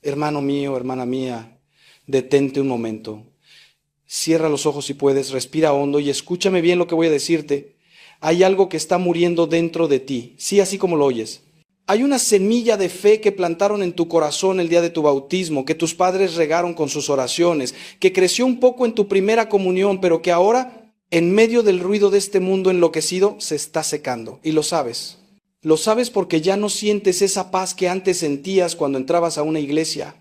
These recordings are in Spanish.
Hermano mío, hermana mía, detente un momento. Cierra los ojos si puedes, respira hondo y escúchame bien lo que voy a decirte. Hay algo que está muriendo dentro de ti, sí, así como lo oyes. Hay una semilla de fe que plantaron en tu corazón el día de tu bautismo, que tus padres regaron con sus oraciones, que creció un poco en tu primera comunión, pero que ahora, en medio del ruido de este mundo enloquecido, se está secando. Y lo sabes. Lo sabes porque ya no sientes esa paz que antes sentías cuando entrabas a una iglesia.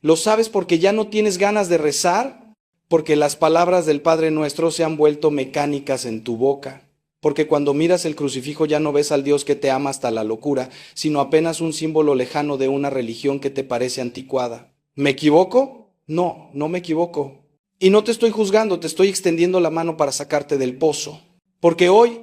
Lo sabes porque ya no tienes ganas de rezar, porque las palabras del Padre Nuestro se han vuelto mecánicas en tu boca. Porque cuando miras el crucifijo ya no ves al Dios que te ama hasta la locura, sino apenas un símbolo lejano de una religión que te parece anticuada. ¿Me equivoco? No, no me equivoco. Y no te estoy juzgando, te estoy extendiendo la mano para sacarte del pozo. Porque hoy,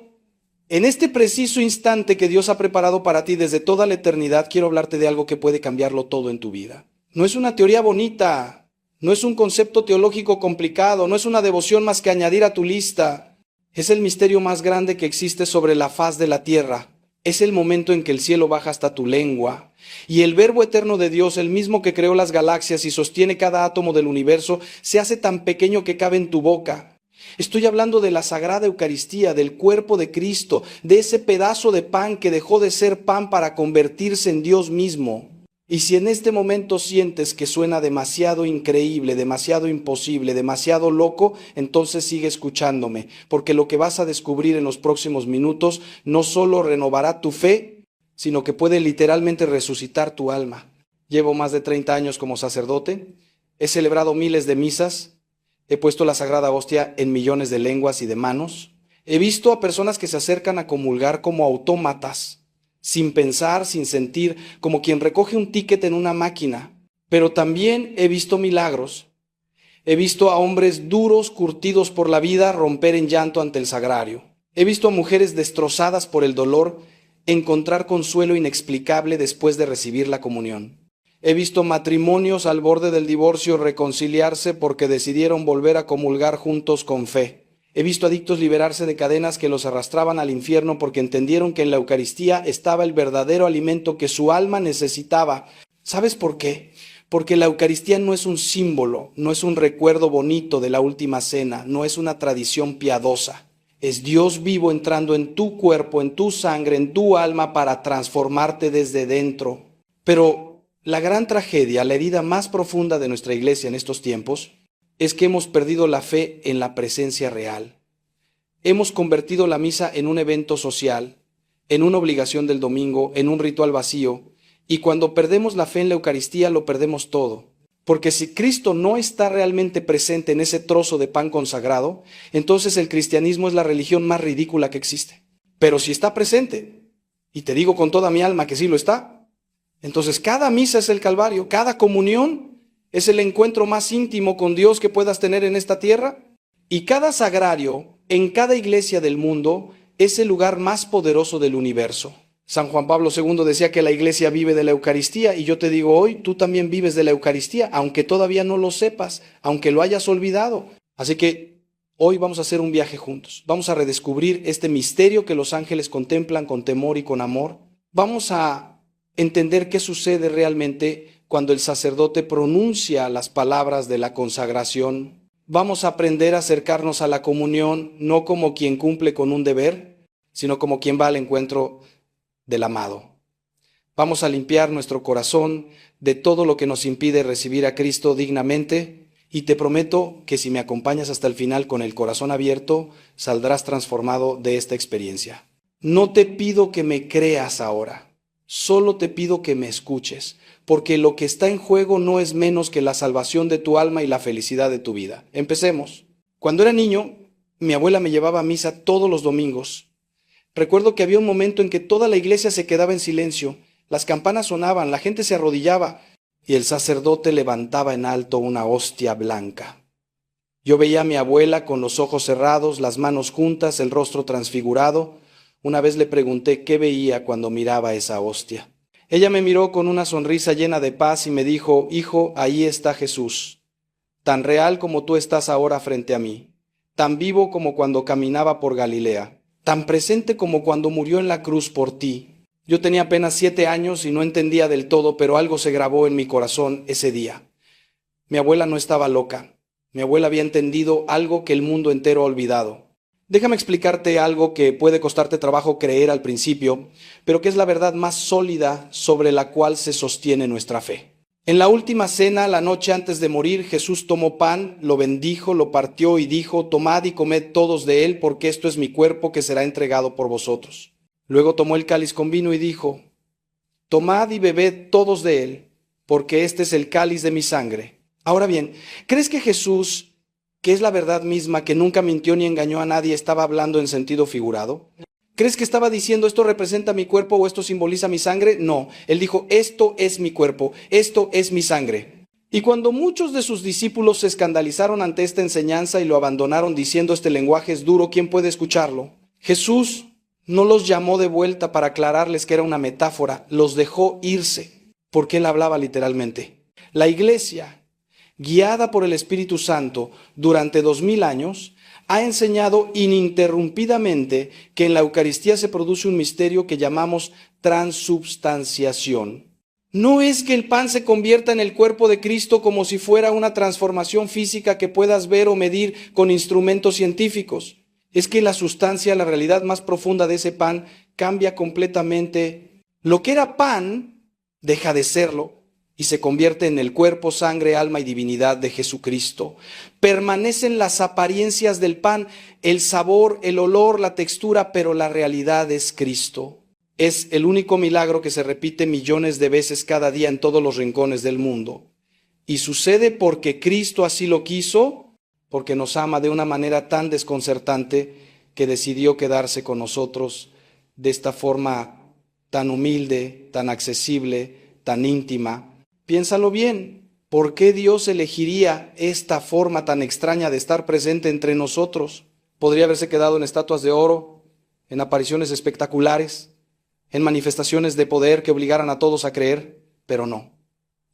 en este preciso instante que Dios ha preparado para ti desde toda la eternidad, quiero hablarte de algo que puede cambiarlo todo en tu vida. No es una teoría bonita, no es un concepto teológico complicado, no es una devoción más que añadir a tu lista. Es el misterio más grande que existe sobre la faz de la tierra. Es el momento en que el cielo baja hasta tu lengua y el Verbo eterno de Dios, el mismo que creó las galaxias y sostiene cada átomo del universo, se hace tan pequeño que cabe en tu boca. Estoy hablando de la Sagrada Eucaristía, del cuerpo de Cristo, de ese pedazo de pan que dejó de ser pan para convertirse en Dios mismo. Y si en este momento sientes que suena demasiado increíble, demasiado imposible, demasiado loco, entonces sigue escuchándome, porque lo que vas a descubrir en los próximos minutos no solo renovará tu fe, sino que puede literalmente resucitar tu alma. Llevo más de 30 años como sacerdote, he celebrado miles de misas, he puesto la Sagrada Hostia en millones de lenguas y de manos, he visto a personas que se acercan a comulgar como autómatas, sin pensar, sin sentir, como quien recoge un ticket en una máquina. Pero también he visto milagros. He visto a hombres duros, curtidos por la vida, romper en llanto ante el sagrario. He visto a mujeres destrozadas por el dolor encontrar consuelo inexplicable después de recibir la comunión. He visto matrimonios al borde del divorcio reconciliarse porque decidieron volver a comulgar juntos con fe. He visto adictos liberarse de cadenas que los arrastraban al infierno porque entendieron que en la Eucaristía estaba el verdadero alimento que su alma necesitaba. ¿Sabes por qué? Porque la Eucaristía no es un símbolo, no es un recuerdo bonito de la última cena, no es una tradición piadosa. Es Dios vivo entrando en tu cuerpo, en tu sangre, en tu alma para transformarte desde dentro. Pero la gran tragedia, la herida más profunda de nuestra iglesia en estos tiempos, es que hemos perdido la fe en la presencia real. Hemos convertido la misa en un evento social, en una obligación del domingo, en un ritual vacío, y cuando perdemos la fe en la Eucaristía lo perdemos todo. Porque si Cristo no está realmente presente en ese trozo de pan consagrado, entonces el cristianismo es la religión más ridícula que existe. Pero si está presente, y te digo con toda mi alma que sí lo está, entonces cada misa es el Calvario, cada comunión es el encuentro más íntimo con Dios que puedas tener en esta tierra. Y cada sagrario, en cada iglesia del mundo, es el lugar más poderoso del universo. San Juan Pablo II decía que la iglesia vive de la Eucaristía, y yo te digo hoy, tú también vives de la Eucaristía, aunque todavía no lo sepas, aunque lo hayas olvidado. Así que hoy vamos a hacer un viaje juntos. Vamos a redescubrir este misterio que los ángeles contemplan con temor y con amor. Vamos a entender qué sucede realmente cuando el sacerdote pronuncia las palabras de la consagración. Vamos a aprender a acercarnos a la comunión no como quien cumple con un deber, sino como quien va al encuentro del amado. Vamos a limpiar nuestro corazón de todo lo que nos impide recibir a Cristo dignamente, y te prometo que si me acompañas hasta el final con el corazón abierto, saldrás transformado de esta experiencia. No te pido que me creas ahora, solo te pido que me escuches, porque lo que está en juego no es menos que la salvación de tu alma y la felicidad de tu vida. Empecemos. Cuando era niño, mi abuela me llevaba a misa todos los domingos. Recuerdo que había un momento en que toda la iglesia se quedaba en silencio, las campanas sonaban, la gente se arrodillaba y el sacerdote levantaba en alto una hostia blanca. Yo veía a mi abuela con los ojos cerrados, las manos juntas, el rostro transfigurado. Una vez le pregunté qué veía cuando miraba esa hostia. Ella me miró con una sonrisa llena de paz y me dijo: hijo, ahí está Jesús, tan real como tú estás ahora frente a mí, tan vivo como cuando caminaba por Galilea, tan presente como cuando murió en la cruz por ti. Yo tenía apenas 7 años y no entendía del todo, pero algo se grabó en mi corazón ese día. Mi abuela no estaba loca. Mi abuela había entendido algo que el mundo entero ha olvidado. Déjame explicarte algo que puede costarte trabajo creer al principio, pero que es la verdad más sólida sobre la cual se sostiene nuestra fe. En la última cena, la noche antes de morir, Jesús tomó pan, lo bendijo, lo partió y dijo: tomad y comed todos de él, porque esto es mi cuerpo que será entregado por vosotros. Luego tomó el cáliz con vino y dijo: tomad y bebed todos de él, porque este es el cáliz de mi sangre. Ahora bien, ¿crees que Jesús, que es la verdad misma, que nunca mintió ni engañó a nadie, estaba hablando en sentido figurado? ¿Crees que estaba diciendo esto representa mi cuerpo o esto simboliza mi sangre? No, él dijo: esto es mi cuerpo, esto es mi sangre. Y cuando muchos de sus discípulos se escandalizaron ante esta enseñanza y lo abandonaron diciendo: este lenguaje es duro, ¿quién puede escucharlo? Jesús no los llamó de vuelta para aclararles que era una metáfora, los dejó irse, porque él hablaba literalmente. La iglesia, guiada por el Espíritu Santo durante 2000 años, ha enseñado ininterrumpidamente que en la Eucaristía se produce un misterio que llamamos transubstanciación. No es que el pan se convierta en el cuerpo de Cristo como si fuera una transformación física que puedas ver o medir con instrumentos científicos. Es que la sustancia, la realidad más profunda de ese pan, cambia completamente. Lo que era pan deja de serlo y se convierte en el cuerpo, sangre, alma y divinidad de Jesucristo. Permanecen las apariencias del pan, el sabor, el olor, la textura, pero la realidad es Cristo. Es el único milagro que se repite millones de veces cada día en todos los rincones del mundo. Y sucede porque Cristo así lo quiso, porque nos ama de una manera tan desconcertante que decidió quedarse con nosotros de esta forma tan humilde, tan accesible, tan íntima. Piénsalo bien, ¿por qué Dios elegiría esta forma tan extraña de estar presente entre nosotros? Podría haberse quedado en estatuas de oro, en apariciones espectaculares, en manifestaciones de poder que obligaran a todos a creer, pero no,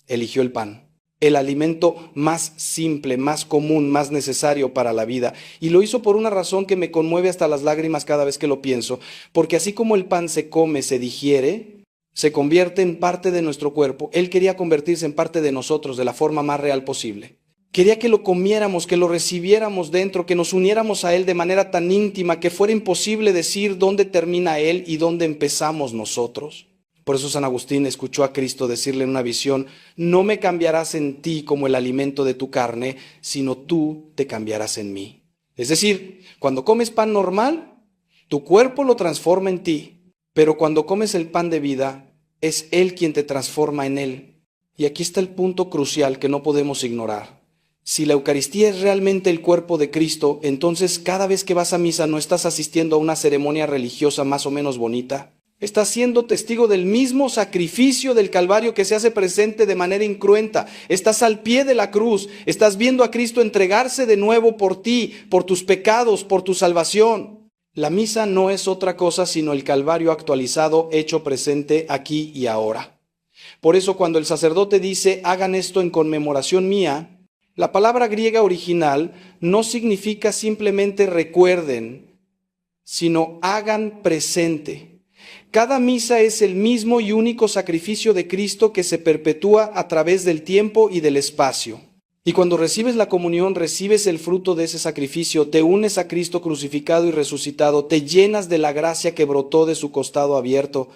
eligió el pan. El alimento más simple, más común, más necesario para la vida. Y lo hizo por una razón que me conmueve hasta las lágrimas cada vez que lo pienso. Porque así como el pan se come, se digiere, se convierte en parte de nuestro cuerpo, Él quería convertirse en parte de nosotros de la forma más real posible. Quería que lo comiéramos, que lo recibiéramos dentro, que nos uniéramos a Él de manera tan íntima que fuera imposible decir dónde termina Él y dónde empezamos nosotros. Por eso San Agustín escuchó a Cristo decirle en una visión: no me cambiarás en ti como el alimento de tu carne, sino tú te cambiarás en mí. Es decir, cuando comes pan normal, tu cuerpo lo transforma en ti, pero cuando comes el pan de vida, es Él quien te transforma en Él. Y aquí está el punto crucial que no podemos ignorar. Si la Eucaristía es realmente el cuerpo de Cristo, entonces cada vez que vas a misa no estás asistiendo a una ceremonia religiosa más o menos bonita. Estás siendo testigo del mismo sacrificio del Calvario que se hace presente de manera incruenta. Estás al pie de la cruz, estás viendo a Cristo entregarse de nuevo por ti, por tus pecados, por tu salvación. La misa no es otra cosa sino el Calvario actualizado, hecho presente aquí y ahora. Por eso cuando el sacerdote dice: hagan esto en conmemoración mía, la palabra griega original no significa simplemente recuerden, sino hagan presente. Cada misa es el mismo y único sacrificio de Cristo que se perpetúa a través del tiempo y del espacio. Y cuando recibes la comunión, recibes el fruto de ese sacrificio, te unes a Cristo crucificado y resucitado, te llenas de la gracia que brotó de su costado abierto.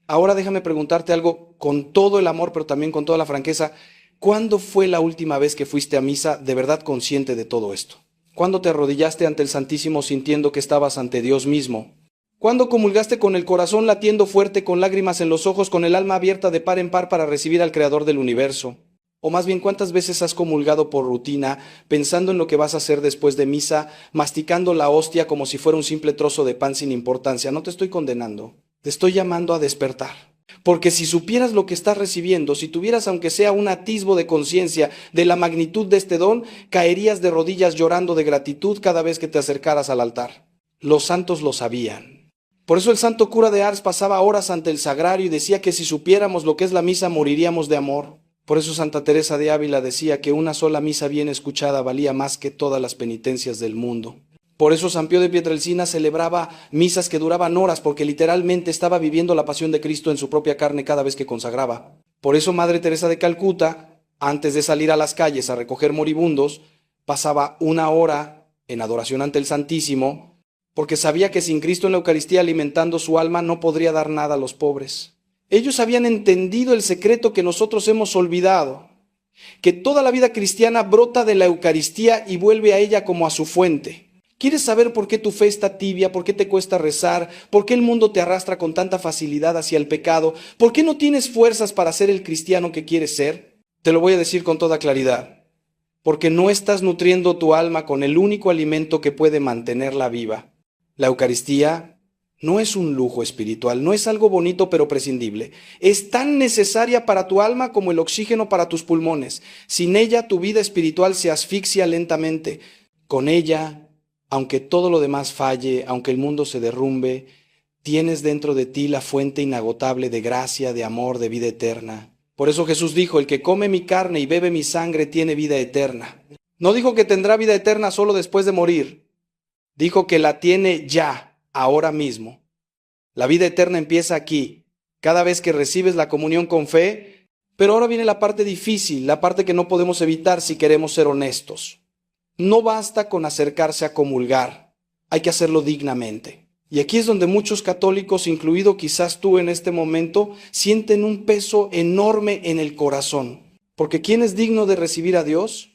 Ahora déjame preguntarte algo con todo el amor, pero también con toda la franqueza. ¿Cuándo fue la última vez que fuiste a misa de verdad consciente de todo esto? ¿Cuándo te arrodillaste ante el Santísimo sintiendo que estabas ante Dios mismo? ¿Cuándo comulgaste con el corazón latiendo fuerte, con lágrimas en los ojos, con el alma abierta de par en par para recibir al Creador del universo? O más bien, ¿cuántas veces has comulgado por rutina, pensando en lo que vas a hacer después de misa, masticando la hostia como si fuera un simple trozo de pan sin importancia? No te estoy condenando, te estoy llamando a despertar. Porque si supieras lo que estás recibiendo, si tuvieras aunque sea un atisbo de conciencia de la magnitud de este don, caerías de rodillas llorando de gratitud cada vez que te acercaras al altar. Los santos lo sabían. Por eso el santo cura de Ars pasaba horas ante el sagrario y decía que si supiéramos lo que es la misa moriríamos de amor. Por eso Santa Teresa de Ávila decía que una sola misa bien escuchada valía más que todas las penitencias del mundo. Por eso San Pío de Pietrelcina celebraba misas que duraban horas, porque literalmente estaba viviendo la pasión de Cristo en su propia carne cada vez que consagraba. Por eso Madre Teresa de Calcuta, antes de salir a las calles a recoger moribundos, pasaba 1 hora en adoración ante el Santísimo, porque sabía que sin Cristo en la Eucaristía alimentando su alma no podría dar nada a los pobres. Ellos habían entendido el secreto que nosotros hemos olvidado, que toda la vida cristiana brota de la Eucaristía y vuelve a ella como a su fuente. ¿Quieres saber por qué tu fe está tibia? ¿Por qué te cuesta rezar? ¿Por qué el mundo te arrastra con tanta facilidad hacia el pecado? ¿Por qué no tienes fuerzas para ser el cristiano que quieres ser? Te lo voy a decir con toda claridad. Porque no estás nutriendo tu alma con el único alimento que puede mantenerla viva. La Eucaristía no es un lujo espiritual, no es algo bonito pero prescindible. Es tan necesaria para tu alma como el oxígeno para tus pulmones. Sin ella tu vida espiritual se asfixia lentamente. Con ella, aunque todo lo demás falle, aunque el mundo se derrumbe, tienes dentro de ti la fuente inagotable de gracia, de amor, de vida eterna. Por eso Jesús dijo, el que come mi carne y bebe mi sangre tiene vida eterna. No dijo que tendrá vida eterna solo después de morir. Dijo que la tiene ya, ahora mismo. La vida eterna empieza aquí, cada vez que recibes la comunión con fe. Pero ahora viene la parte difícil, la parte que no podemos evitar si queremos ser honestos. No basta con acercarse a comulgar, hay que hacerlo dignamente. Y aquí es donde muchos católicos, incluido quizás tú en este momento, sienten un peso enorme en el corazón. Porque ¿quién es digno de recibir a Dios?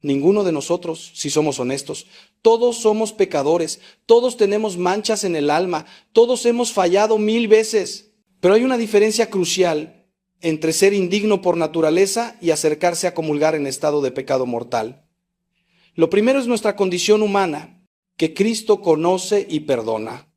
Ninguno de nosotros, si somos honestos. Todos somos pecadores, todos tenemos manchas en el alma, todos hemos fallado 1000 veces. Pero hay una diferencia crucial entre ser indigno por naturaleza y acercarse a comulgar en estado de pecado mortal. Lo primero es nuestra condición humana, que Cristo conoce y perdona.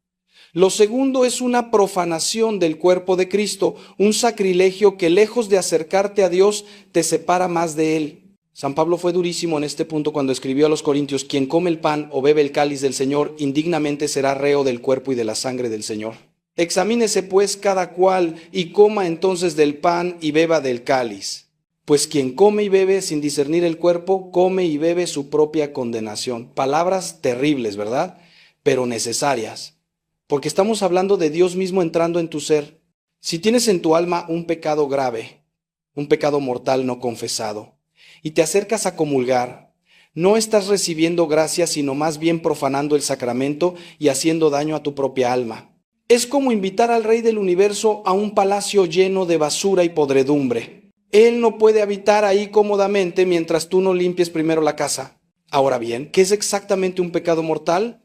Lo segundo es una profanación del cuerpo de Cristo, un sacrilegio que lejos de acercarte a Dios, te separa más de Él. San Pablo fue durísimo en este punto cuando escribió a los Corintios, quien come el pan o bebe el cáliz del Señor, indignamente será reo del cuerpo y de la sangre del Señor. Examínese pues cada cual y coma entonces del pan y beba del cáliz. Pues quien come y bebe sin discernir el cuerpo, come y bebe su propia condenación. Palabras terribles, ¿verdad? Pero necesarias. Porque estamos hablando de Dios mismo entrando en tu ser. Si tienes en tu alma un pecado grave, un pecado mortal no confesado, y te acercas a comulgar, no estás recibiendo gracia, sino más bien profanando el sacramento y haciendo daño a tu propia alma. Es como invitar al Rey del Universo a un palacio lleno de basura y podredumbre. Él no puede habitar ahí cómodamente mientras tú no limpies primero la casa. Ahora bien, ¿qué es exactamente un pecado mortal?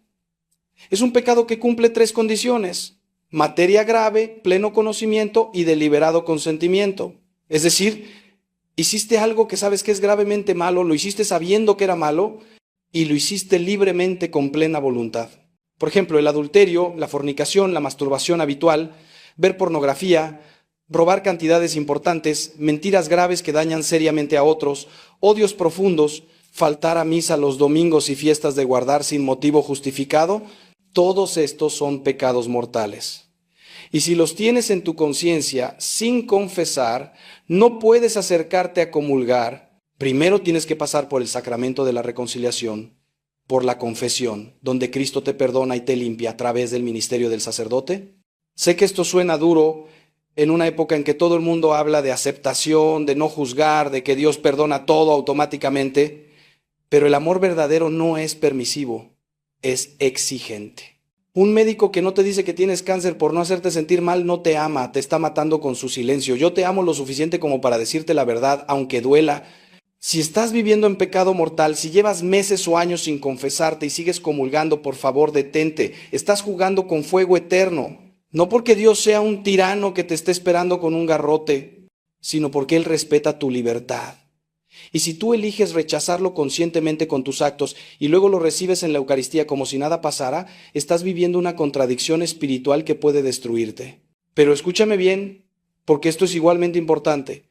Es un pecado que cumple 3 condiciones: materia grave, pleno conocimiento y deliberado consentimiento. Es decir, hiciste algo que sabes que es gravemente malo, lo hiciste sabiendo que era malo y lo hiciste libremente con plena voluntad. Por ejemplo, el adulterio, la fornicación, la masturbación habitual, ver pornografía, robar cantidades importantes, mentiras graves que dañan seriamente a otros, odios profundos, faltar a misa los domingos y fiestas de guardar sin motivo justificado, todos estos son pecados mortales. Y si los tienes en tu conciencia sin confesar, no puedes acercarte a comulgar. Primero tienes que pasar por el sacramento de la reconciliación, por la confesión, donde Cristo te perdona y te limpia a través del ministerio del sacerdote. Sé que esto suena duro en una época en que todo el mundo habla de aceptación, de no juzgar, de que Dios perdona todo automáticamente, pero el amor verdadero no es permisivo, es exigente. Un médico que no te dice que tienes cáncer por no hacerte sentir mal no te ama, te está matando con su silencio. Yo te amo lo suficiente como para decirte la verdad, aunque duela. Si estás viviendo en pecado mortal, si llevas meses o años sin confesarte y sigues comulgando, por favor detente. Estás jugando con fuego eterno. No porque Dios sea un tirano que te esté esperando con un garrote, sino porque Él respeta tu libertad. Y si tú eliges rechazarlo conscientemente con tus actos y luego lo recibes en la Eucaristía como si nada pasara, estás viviendo una contradicción espiritual que puede destruirte. Pero escúchame bien, porque esto es igualmente importante.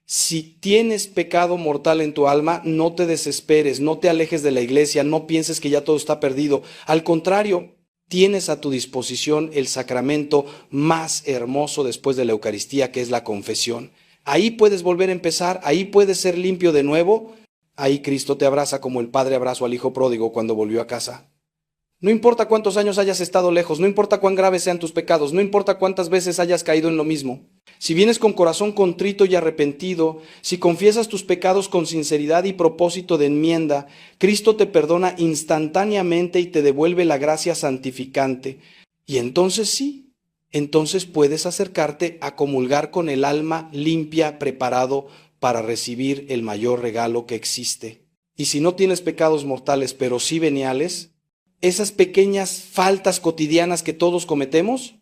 Si tienes pecado mortal en tu alma, no te desesperes, no te alejes de la iglesia, no pienses que ya todo está perdido. Al contrario, tienes a tu disposición el sacramento más hermoso después de la Eucaristía, que es la confesión. Ahí puedes volver a empezar, ahí puedes ser limpio de nuevo. Ahí Cristo te abraza como el padre abrazó al hijo pródigo cuando volvió a casa. No importa cuántos años hayas estado lejos, no importa cuán graves sean tus pecados, no importa cuántas veces hayas caído en lo mismo. Si vienes con corazón contrito y arrepentido, si confiesas tus pecados con sinceridad y propósito de enmienda, Cristo te perdona instantáneamente y te devuelve la gracia santificante. Y entonces sí, entonces puedes acercarte a comulgar con el alma limpia, preparado para recibir el mayor regalo que existe. Y si no tienes pecados mortales, pero sí veniales, esas pequeñas faltas cotidianas que todos cometemos,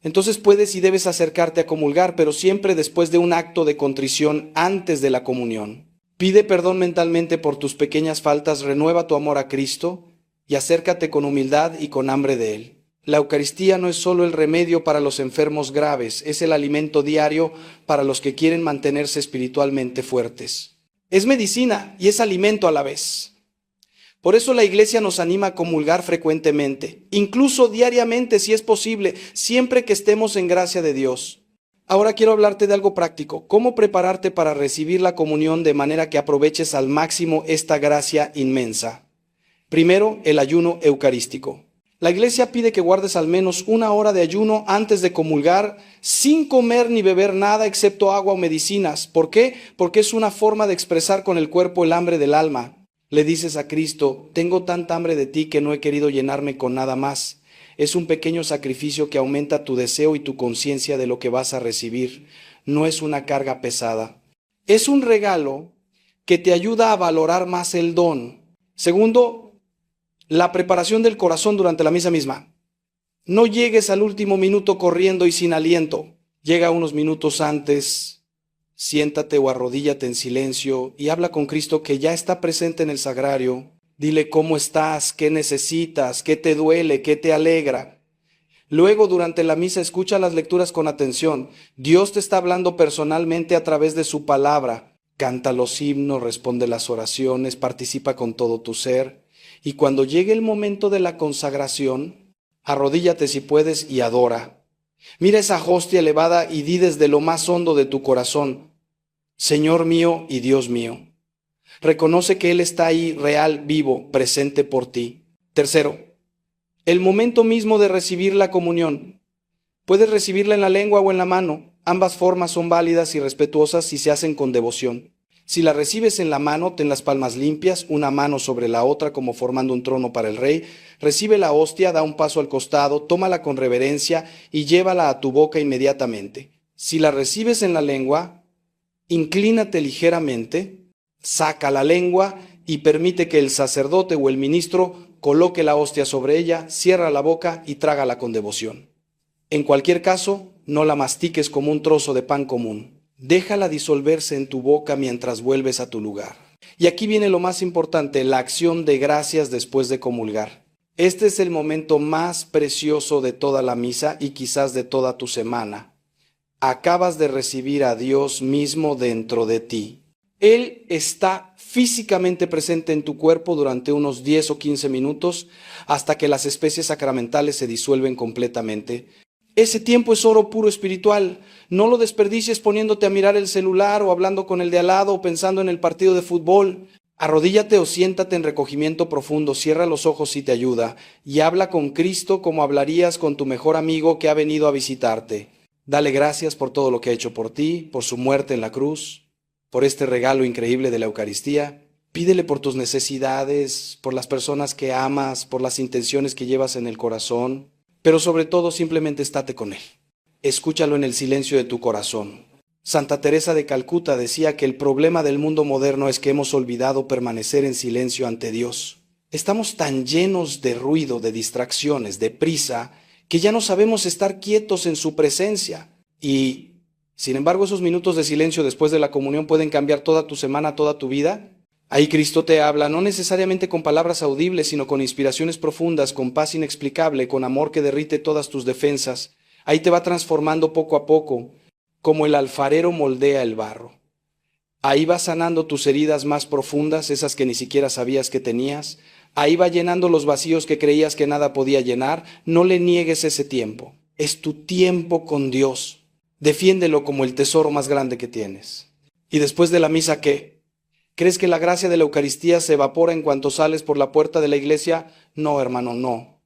entonces puedes y debes acercarte a comulgar, pero siempre después de un acto de contrición antes de la comunión. Pide perdón mentalmente por tus pequeñas faltas, renueva tu amor a Cristo y acércate con humildad y con hambre de Él. La Eucaristía no es solo el remedio para los enfermos graves, es el alimento diario para los que quieren mantenerse espiritualmente fuertes. Es medicina y es alimento a la vez. Por eso la Iglesia nos anima a comulgar frecuentemente, incluso diariamente si es posible, siempre que estemos en gracia de Dios. Ahora quiero hablarte de algo práctico, cómo prepararte para recibir la comunión de manera que aproveches al máximo esta gracia inmensa. Primero, el ayuno eucarístico. La Iglesia pide que guardes al menos 1 hora de ayuno antes de comulgar, sin comer ni beber nada excepto agua o medicinas. ¿Por qué? Porque es una forma de expresar con el cuerpo el hambre del alma. Le dices a Cristo, tengo tanta hambre de ti que no he querido llenarme con nada más. Es un pequeño sacrificio que aumenta tu deseo y tu conciencia de lo que vas a recibir. No es una carga pesada. Es un regalo que te ayuda a valorar más el don. Segundo, la preparación del corazón durante la misa misma. No llegues al último minuto corriendo y sin aliento. Llega unos minutos antes. Siéntate o arrodíllate en silencio y habla con Cristo que ya está presente en el sagrario. Dile cómo estás, qué necesitas, qué te duele, qué te alegra. Luego, durante la misa, escucha las lecturas con atención. Dios te está hablando personalmente a través de su palabra. Canta los himnos, responde las oraciones, participa con todo tu ser. Y cuando llegue el momento de la consagración, arrodíllate si puedes y adora. Mira esa hostia elevada y di desde lo más hondo de tu corazón, Señor mío y Dios mío. Reconoce que Él está ahí, real, vivo, presente por ti. Tercero, el momento mismo de recibir la comunión. Puedes recibirla en la lengua o en la mano. Ambas formas son válidas y respetuosas si se hacen con devoción. Si la recibes en la mano, ten las palmas limpias, una mano sobre la otra como formando un trono para el rey. Recibe la hostia, da un paso al costado, tómala con reverencia y llévala a tu boca inmediatamente. Si la recibes en la lengua, inclínate ligeramente, saca la lengua y permite que el sacerdote o el ministro coloque la hostia sobre ella, cierra la boca y trágala con devoción. En cualquier caso, no la mastiques como un trozo de pan común. Déjala disolverse en tu boca mientras vuelves a tu lugar. Y aquí viene lo más importante, la acción de gracias después de comulgar. Este es el momento más precioso de toda la misa y quizás de toda tu semana. Acabas de recibir a Dios mismo dentro de ti. Él está físicamente presente en tu cuerpo durante unos 10 o 15 minutos hasta que las especies sacramentales se disuelven completamente. Ese tiempo es oro puro espiritual. No lo desperdicies poniéndote a mirar el celular o hablando con el de al lado o pensando en el partido de fútbol. Arrodíllate o siéntate en recogimiento profundo, cierra los ojos si te ayuda y habla con Cristo como hablarías con tu mejor amigo que ha venido a visitarte. Dale gracias por todo lo que ha hecho por ti, por su muerte en la cruz, por este regalo increíble de la Eucaristía. Pídele por tus necesidades, por las personas que amas, por las intenciones que llevas en el corazón. Pero sobre todo simplemente estate con Él. Escúchalo en el silencio de tu corazón. Santa Teresa de Calcuta decía que el problema del mundo moderno es que hemos olvidado permanecer en silencio ante Dios. Estamos tan llenos de ruido, de distracciones, de prisa, que ya no sabemos estar quietos en su presencia. Y, sin embargo, esos minutos de silencio después de la comunión pueden cambiar toda tu semana, toda tu vida. Ahí Cristo te habla, no necesariamente con palabras audibles, sino con inspiraciones profundas, con paz inexplicable, con amor que derrite todas tus defensas. Ahí te va transformando poco a poco, como el alfarero moldea el barro. Ahí va sanando tus heridas más profundas, esas que ni siquiera sabías que tenías. Ahí va llenando los vacíos que creías que nada podía llenar. No le niegues ese tiempo. Es tu tiempo con Dios. Defiéndelo como el tesoro más grande que tienes. Y después de la misa, ¿qué? ¿Crees que la gracia de la Eucaristía se evapora en cuanto sales por la puerta de la iglesia? No, hermano, no.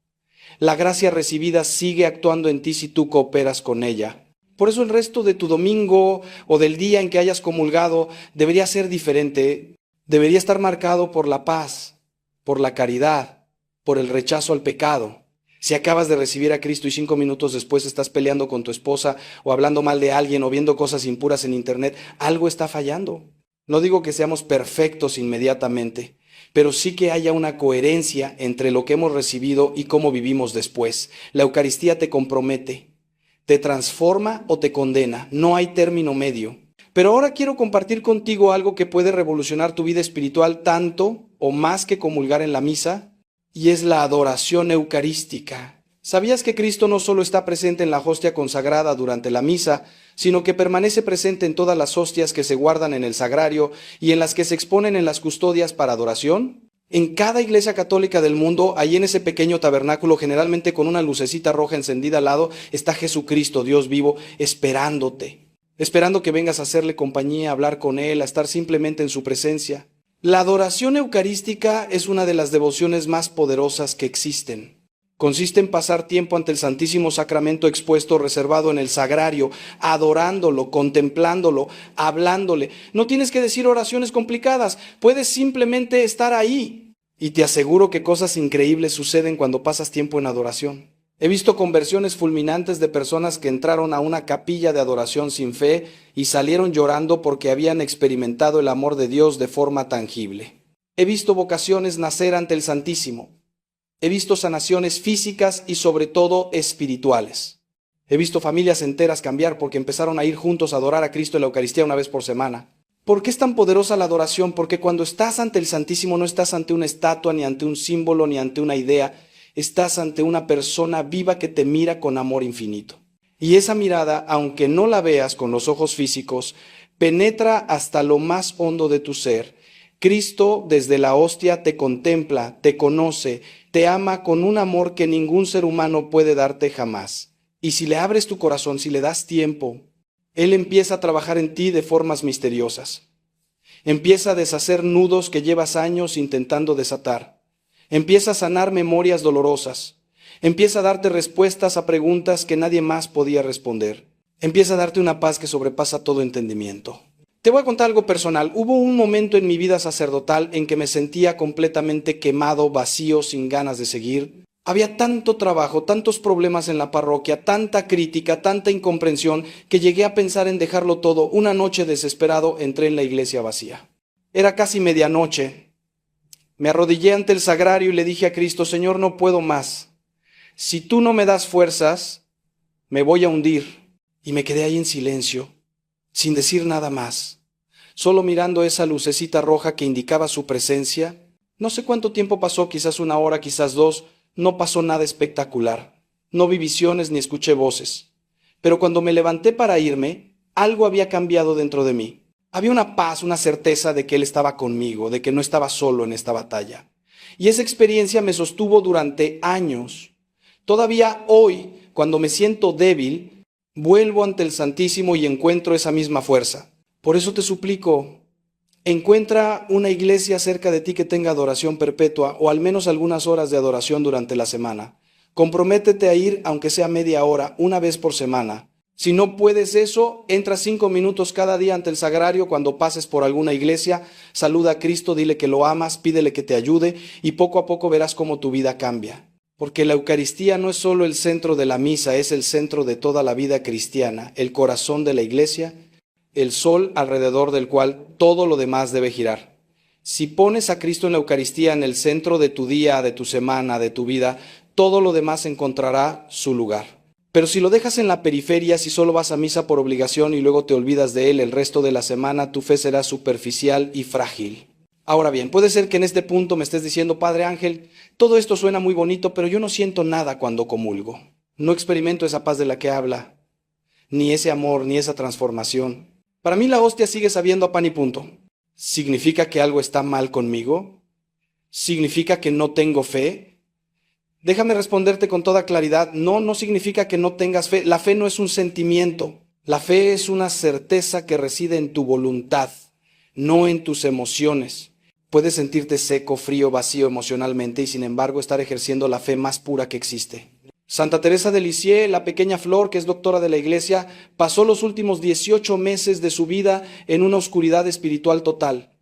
La gracia recibida sigue actuando en ti si tú cooperas con ella. Por eso el resto de tu domingo o del día en que hayas comulgado debería ser diferente. Debería estar marcado por la paz, por la caridad, por el rechazo al pecado. Si acabas de recibir a Cristo y 5 minutos después estás peleando con tu esposa o hablando mal de alguien o viendo cosas impuras en internet, algo está fallando. No digo que seamos perfectos inmediatamente, pero sí que haya una coherencia entre lo que hemos recibido y cómo vivimos después. La Eucaristía te compromete, te transforma o te condena. No hay término medio. Pero ahora quiero compartir contigo algo que puede revolucionar tu vida espiritual tanto o más que comulgar en la misa, y es la adoración eucarística. ¿Sabías que Cristo no solo está presente en la hostia consagrada durante la misa, sino que permanece presente en todas las hostias que se guardan en el sagrario y en las que se exponen en las custodias para adoración? En cada iglesia católica del mundo, ahí en ese pequeño tabernáculo, generalmente con una lucecita roja encendida al lado, está Jesucristo, Dios vivo, esperándote, esperando que vengas a hacerle compañía, a hablar con Él, a estar simplemente en su presencia. La adoración eucarística es una de las devociones más poderosas que existen. Consiste en pasar tiempo ante el Santísimo Sacramento expuesto, reservado en el sagrario, adorándolo, contemplándolo, hablándole. No tienes que decir oraciones complicadas, puedes simplemente estar ahí. Y te aseguro que cosas increíbles suceden cuando pasas tiempo en adoración. He visto conversiones fulminantes de personas que entraron a una capilla de adoración sin fe y salieron llorando porque habían experimentado el amor de Dios de forma tangible. He visto vocaciones nacer ante el Santísimo. He visto sanaciones físicas y sobre todo espirituales. He visto familias enteras cambiar porque empezaron a ir juntos a adorar a Cristo en la Eucaristía una vez por semana. ¿Por qué es tan poderosa la adoración? Porque cuando estás ante el Santísimo no estás ante una estatua, ni ante un símbolo, ni ante una idea. Estás ante una persona viva que te mira con amor infinito. Y esa mirada, aunque no la veas con los ojos físicos, penetra hasta lo más hondo de tu ser. Cristo desde la hostia te contempla, te conoce, te ama con un amor que ningún ser humano puede darte jamás. Y si le abres tu corazón, si le das tiempo, Él empieza a trabajar en ti de formas misteriosas. Empieza a deshacer nudos que llevas años intentando desatar. Empieza a sanar memorias dolorosas. Empieza a darte respuestas a preguntas que nadie más podía responder. Empieza a darte una paz que sobrepasa todo entendimiento. Te voy a contar algo personal. Hubo un momento en mi vida sacerdotal en que me sentía completamente quemado, vacío, sin ganas de seguir. Había tanto trabajo, tantos problemas en la parroquia, tanta crítica, tanta incomprensión, que llegué a pensar en dejarlo todo. Una noche desesperado entré en la iglesia vacía. Era casi medianoche. Me arrodillé ante el sagrario y le dije a Cristo: Señor, no puedo más. Si tú no me das fuerzas, me voy a hundir. Y me quedé ahí en silencio, sin decir nada más, solo mirando esa lucecita roja que indicaba su presencia. No sé cuánto tiempo pasó, quizás 1 hora, quizás 2, no pasó nada espectacular. No vi visiones ni escuché voces. Pero cuando me levanté para irme, algo había cambiado dentro de mí. Había una paz, una certeza de que Él estaba conmigo, de que no estaba solo en esta batalla. Y esa experiencia me sostuvo durante años. Todavía hoy, cuando me siento débil, vuelvo ante el Santísimo y encuentro esa misma fuerza. Por eso te suplico, encuentra una iglesia cerca de ti que tenga adoración perpetua o al menos algunas horas de adoración durante la semana. Comprométete a ir, aunque sea media hora, una vez por semana. Si no puedes eso, entra 5 minutos cada día ante el sagrario cuando pases por alguna iglesia, saluda a Cristo, dile que lo amas, pídele que te ayude y poco a poco verás cómo tu vida cambia. Porque la Eucaristía no es solo el centro de la misa, es el centro de toda la vida cristiana, el corazón de la iglesia, el sol alrededor del cual todo lo demás debe girar. Si pones a Cristo en la Eucaristía en el centro de tu día, de tu semana, de tu vida, todo lo demás encontrará su lugar. Pero si lo dejas en la periferia, si solo vas a misa por obligación y luego te olvidas de Él el resto de la semana, tu fe será superficial y frágil. Ahora bien, puede ser que en este punto me estés diciendo: Padre Ángel, todo esto suena muy bonito, pero yo no siento nada cuando comulgo. No experimento esa paz de la que habla, ni ese amor, ni esa transformación. Para mí la hostia sigue sabiendo a pan y punto. ¿Significa que algo está mal conmigo? ¿Significa que no tengo fe? Déjame responderte con toda claridad: no significa que no tengas fe. La fe no es un sentimiento. La fe es una certeza que reside en tu voluntad. no en tus emociones. Puedes sentirte seco, frío, vacío emocionalmente y sin embargo estar ejerciendo la fe más pura que existe. Santa Teresa de Lisieux, la pequeña flor que es doctora de la Iglesia, pasó los últimos 18 meses de su vida en una oscuridad espiritual total.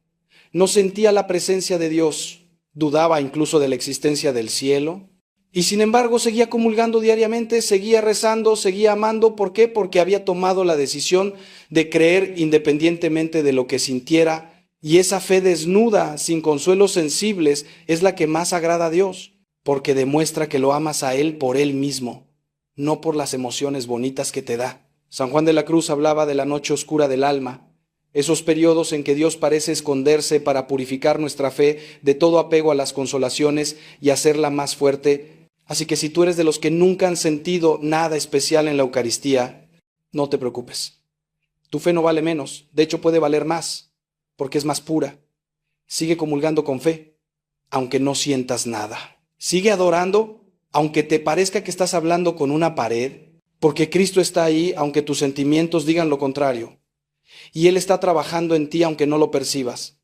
No sentía la presencia de Dios, dudaba incluso de la existencia del cielo, y sin embargo seguía comulgando diariamente, seguía rezando, seguía amando. ¿Por qué? Porque había tomado la decisión de creer independientemente de lo que sintiera, y esa fe desnuda, sin consuelos sensibles, es la que más agrada a Dios, porque demuestra que lo amas a Él por Él mismo, no por las emociones bonitas que te da. San Juan de la Cruz hablaba de la noche oscura del alma, esos periodos en que Dios parece esconderse para purificar nuestra fe de todo apego a las consolaciones y hacerla más fuerte. Así que si tú eres de los que nunca han sentido nada especial en la Eucaristía, no te preocupes. Tu fe no vale menos, de hecho puede valer más, porque es más pura. Sigue comulgando con fe, aunque no sientas nada. Sigue adorando, aunque te parezca que estás hablando con una pared, porque Cristo está ahí, aunque tus sentimientos digan lo contrario. Y Él está trabajando en ti, aunque no lo percibas.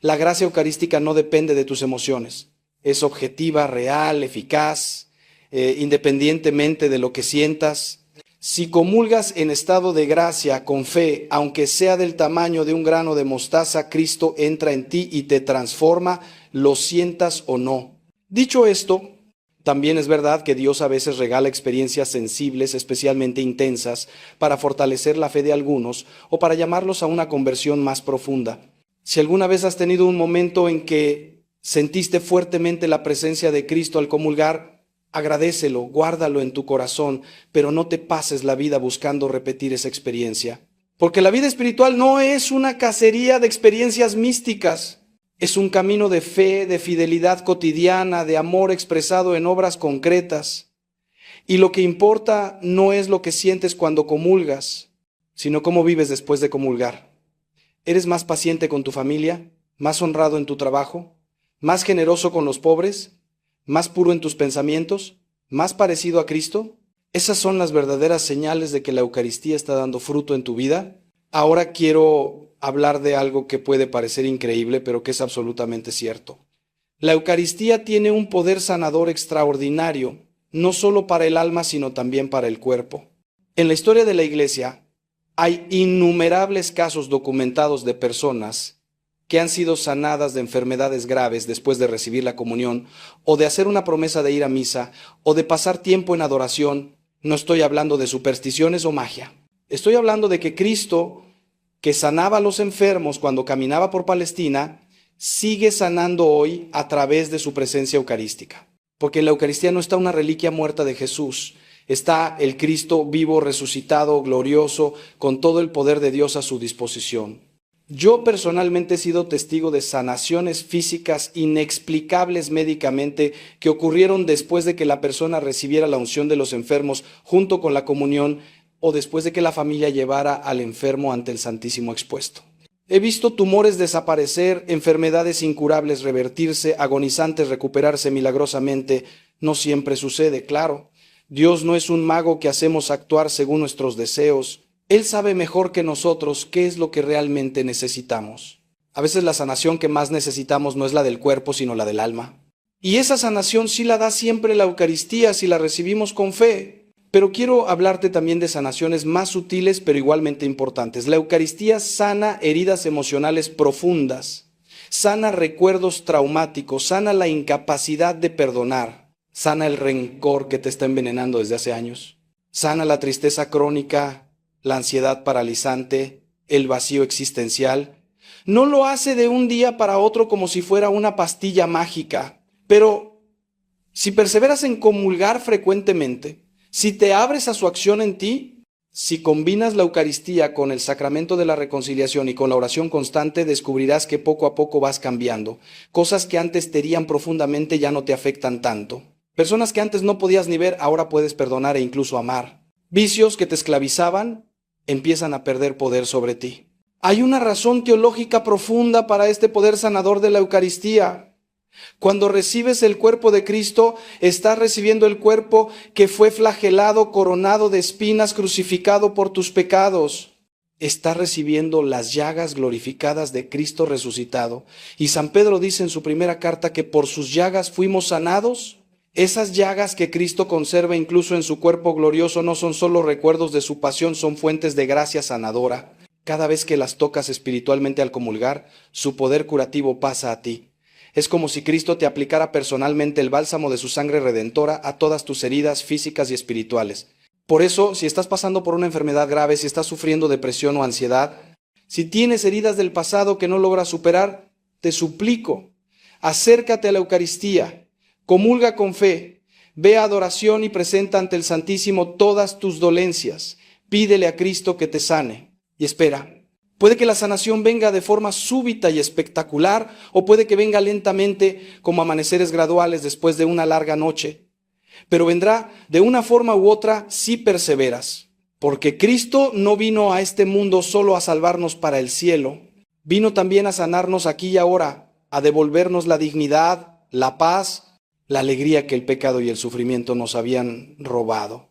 La gracia eucarística no depende de tus emociones. Es objetiva, real, eficaz, independientemente de lo que sientas. Si comulgas en estado de gracia, con fe, aunque sea del tamaño de un grano de mostaza, Cristo entra en ti y te transforma, lo sientas o no. Dicho esto, también es verdad que Dios a veces regala experiencias sensibles, especialmente intensas, para fortalecer la fe de algunos o para llamarlos a una conversión más profunda. Si alguna vez has tenido un momento en que sentiste fuertemente la presencia de Cristo al comulgar, agradécelo, guárdalo en tu corazón, pero no te pases la vida buscando repetir esa experiencia. Porque la vida espiritual no es una cacería de experiencias místicas. Es un camino de fe, de fidelidad cotidiana, de amor expresado en obras concretas. Y lo que importa no es lo que sientes cuando comulgas, sino cómo vives después de comulgar. ¿Eres más paciente con tu familia? ¿Más honrado en tu trabajo? ¿Más generoso con los pobres? ¿Más puro en tus pensamientos? ¿Más parecido a Cristo? Esas son las verdaderas señales de que la Eucaristía está dando fruto en tu vida. Ahora quiero hablar de algo que puede parecer increíble, pero que es absolutamente cierto. La Eucaristía tiene un poder sanador extraordinario, no solo para el alma, sino también para el cuerpo. En la historia de la Iglesia hay innumerables casos documentados de personas que han sido sanadas de enfermedades graves después de recibir la comunión, o de hacer una promesa de ir a misa, o de pasar tiempo en adoración. No estoy hablando de supersticiones o magia. Estoy hablando de que Cristo, que sanaba a los enfermos cuando caminaba por Palestina, sigue sanando hoy a través de su presencia eucarística. Porque en la Eucaristía no está una reliquia muerta de Jesús, está el Cristo vivo, resucitado, glorioso, con todo el poder de Dios a su disposición. Yo personalmente he sido testigo de sanaciones físicas inexplicables médicamente que ocurrieron después de que la persona recibiera la unción de los enfermos junto con la comunión, o después de que la familia llevara al enfermo ante el Santísimo expuesto. He visto tumores desaparecer, enfermedades incurables revertirse, agonizantes recuperarse milagrosamente. No siempre sucede, claro. Dios no es un mago que hacemos actuar según nuestros deseos. Él sabe mejor que nosotros qué es lo que realmente necesitamos. A veces la sanación que más necesitamos no es la del cuerpo, sino la del alma. Y esa sanación sí la da siempre la Eucaristía si la recibimos con fe. Pero quiero hablarte también de sanaciones más sutiles pero igualmente importantes. La Eucaristía sana heridas emocionales profundas, sana recuerdos traumáticos, sana la incapacidad de perdonar, sana el rencor que te está envenenando desde hace años, sana la tristeza crónica, la ansiedad paralizante, el vacío existencial. No lo hace de un día para otro como si fuera una pastilla mágica, pero si perseveras en comulgar frecuentemente, si te abres a su acción en ti, si combinas la Eucaristía con el sacramento de la reconciliación y con la oración constante, descubrirás que poco a poco vas cambiando. Cosas que antes te herían profundamente ya no te afectan tanto. Personas que antes no podías ni ver, ahora puedes perdonar e incluso amar. Vicios que te esclavizaban empiezan a perder poder sobre ti. Hay una razón teológica profunda para este poder sanador de la Eucaristía. Cuando recibes el cuerpo de Cristo, estás recibiendo el cuerpo que fue flagelado, coronado de espinas, crucificado por tus pecados. está recibiendo las llagas glorificadas de Cristo resucitado. Y San Pedro dice en su primera carta que por sus llagas fuimos sanados. Esas llagas que Cristo conserva incluso en su cuerpo glorioso no son solo recuerdos de su pasión, son fuentes de gracia sanadora. Cada vez que las tocas espiritualmente al comulgar, su poder curativo pasa a ti. Es como si Cristo te aplicara personalmente el bálsamo de su sangre redentora a todas tus heridas físicas y espirituales. Por eso, si estás pasando por una enfermedad grave, si estás sufriendo depresión o ansiedad, si tienes heridas del pasado que no logras superar, te suplico, acércate a la Eucaristía, comulga con fe, ve a adoración y presenta ante el Santísimo todas tus dolencias. Pídele a Cristo que te sane y espera. Puede que la sanación venga de forma súbita y espectacular, o puede que venga lentamente como amaneceres graduales después de una larga noche. Pero vendrá de una forma u otra si perseveras. Porque Cristo no vino a este mundo solo a salvarnos para el cielo, vino también a sanarnos aquí y ahora, a devolvernos la dignidad, la paz, la alegría que el pecado y el sufrimiento nos habían robado.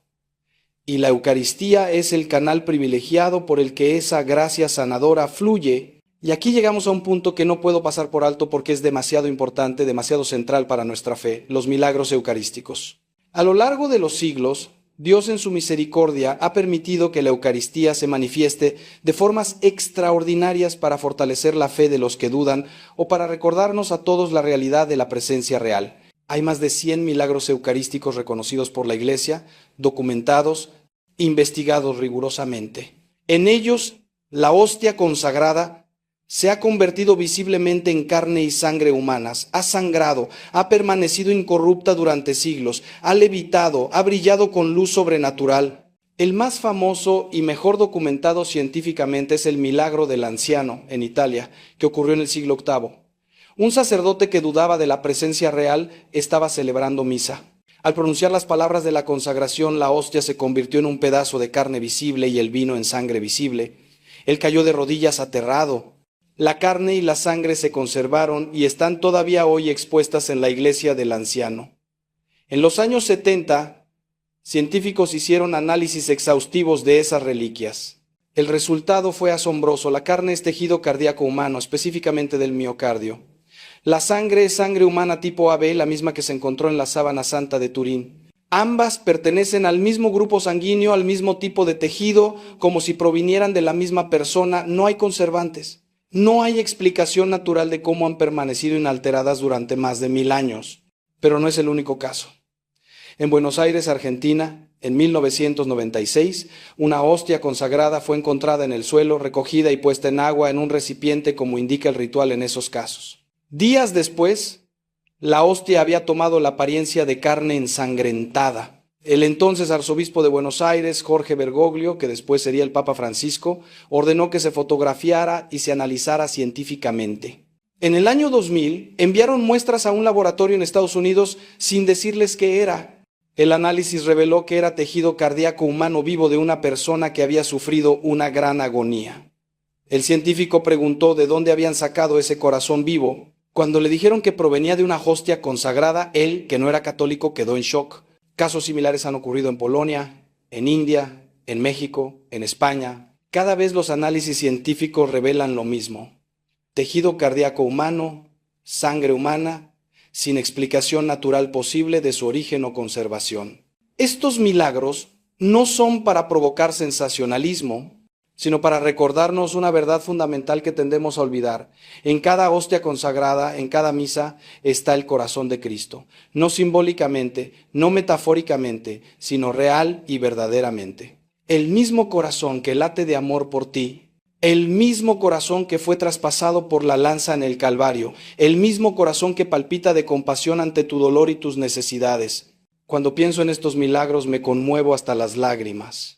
Y la Eucaristía es el canal privilegiado por el que esa gracia sanadora fluye. Y aquí llegamos a un punto que no puedo pasar por alto porque es demasiado importante, demasiado central para nuestra fe, los milagros eucarísticos. A lo largo de los siglos, Dios en su misericordia ha permitido que la Eucaristía se manifieste de formas extraordinarias para fortalecer la fe de los que dudan o para recordarnos a todos la realidad de la presencia real. Hay más de 100 milagros eucarísticos reconocidos por la Iglesia, documentados, investigados rigurosamente. En ellos, la hostia consagrada se ha convertido visiblemente en carne y sangre humanas, ha sangrado, ha permanecido incorrupta durante siglos, ha levitado, ha brillado con luz sobrenatural. El más famoso y mejor documentado científicamente es el milagro del anciano en Italia, que ocurrió en el siglo VIII. Un sacerdote que dudaba de la presencia real estaba celebrando misa. Al pronunciar las palabras de la consagración, la hostia se convirtió en un pedazo de carne visible y el vino en sangre visible. Él cayó de rodillas aterrado. La carne y la sangre se conservaron y están todavía hoy expuestas en la iglesia del anciano. En los años 70, científicos hicieron análisis exhaustivos de esas reliquias. El resultado fue asombroso. La carne es tejido cardíaco humano, específicamente del miocardio. La sangre es sangre humana tipo AB, la misma que se encontró en la sábana santa de Turín. Ambas pertenecen al mismo grupo sanguíneo, al mismo tipo de tejido, como si provinieran de la misma persona. No hay conservantes. No hay explicación natural de cómo han permanecido inalteradas durante más de 1000 años. Pero no es el único caso. En Buenos Aires, Argentina, en 1996, una hostia consagrada fue encontrada en el suelo, recogida y puesta en agua en un recipiente como indica el ritual en esos casos. Días después, la hostia había tomado la apariencia de carne ensangrentada. El entonces arzobispo de Buenos Aires, Jorge Bergoglio, que después sería el Papa Francisco, ordenó que se fotografiara y se analizara científicamente. En el año 2000, enviaron muestras a un laboratorio en Estados Unidos sin decirles qué era. El análisis reveló que era tejido cardíaco humano vivo de una persona que había sufrido una gran agonía. El científico preguntó de dónde habían sacado ese corazón vivo. Cuando le dijeron que provenía de una hostia consagrada, él, que no era católico, quedó en shock. Casos similares han ocurrido en Polonia, en India, en México, en España. Cada vez los análisis científicos revelan lo mismo. Tejido cardíaco humano, sangre humana, sin explicación natural posible de su origen o conservación. Estos milagros no son para provocar sensacionalismo, sino para recordarnos una verdad fundamental que tendemos a olvidar. En cada hostia consagrada, en cada misa, está el corazón de Cristo. No simbólicamente, no metafóricamente, sino real y verdaderamente. El mismo corazón que late de amor por ti, el mismo corazón que fue traspasado por la lanza en el Calvario, el mismo corazón que palpita de compasión ante tu dolor y tus necesidades. Cuando pienso en estos milagros me conmuevo hasta las lágrimas,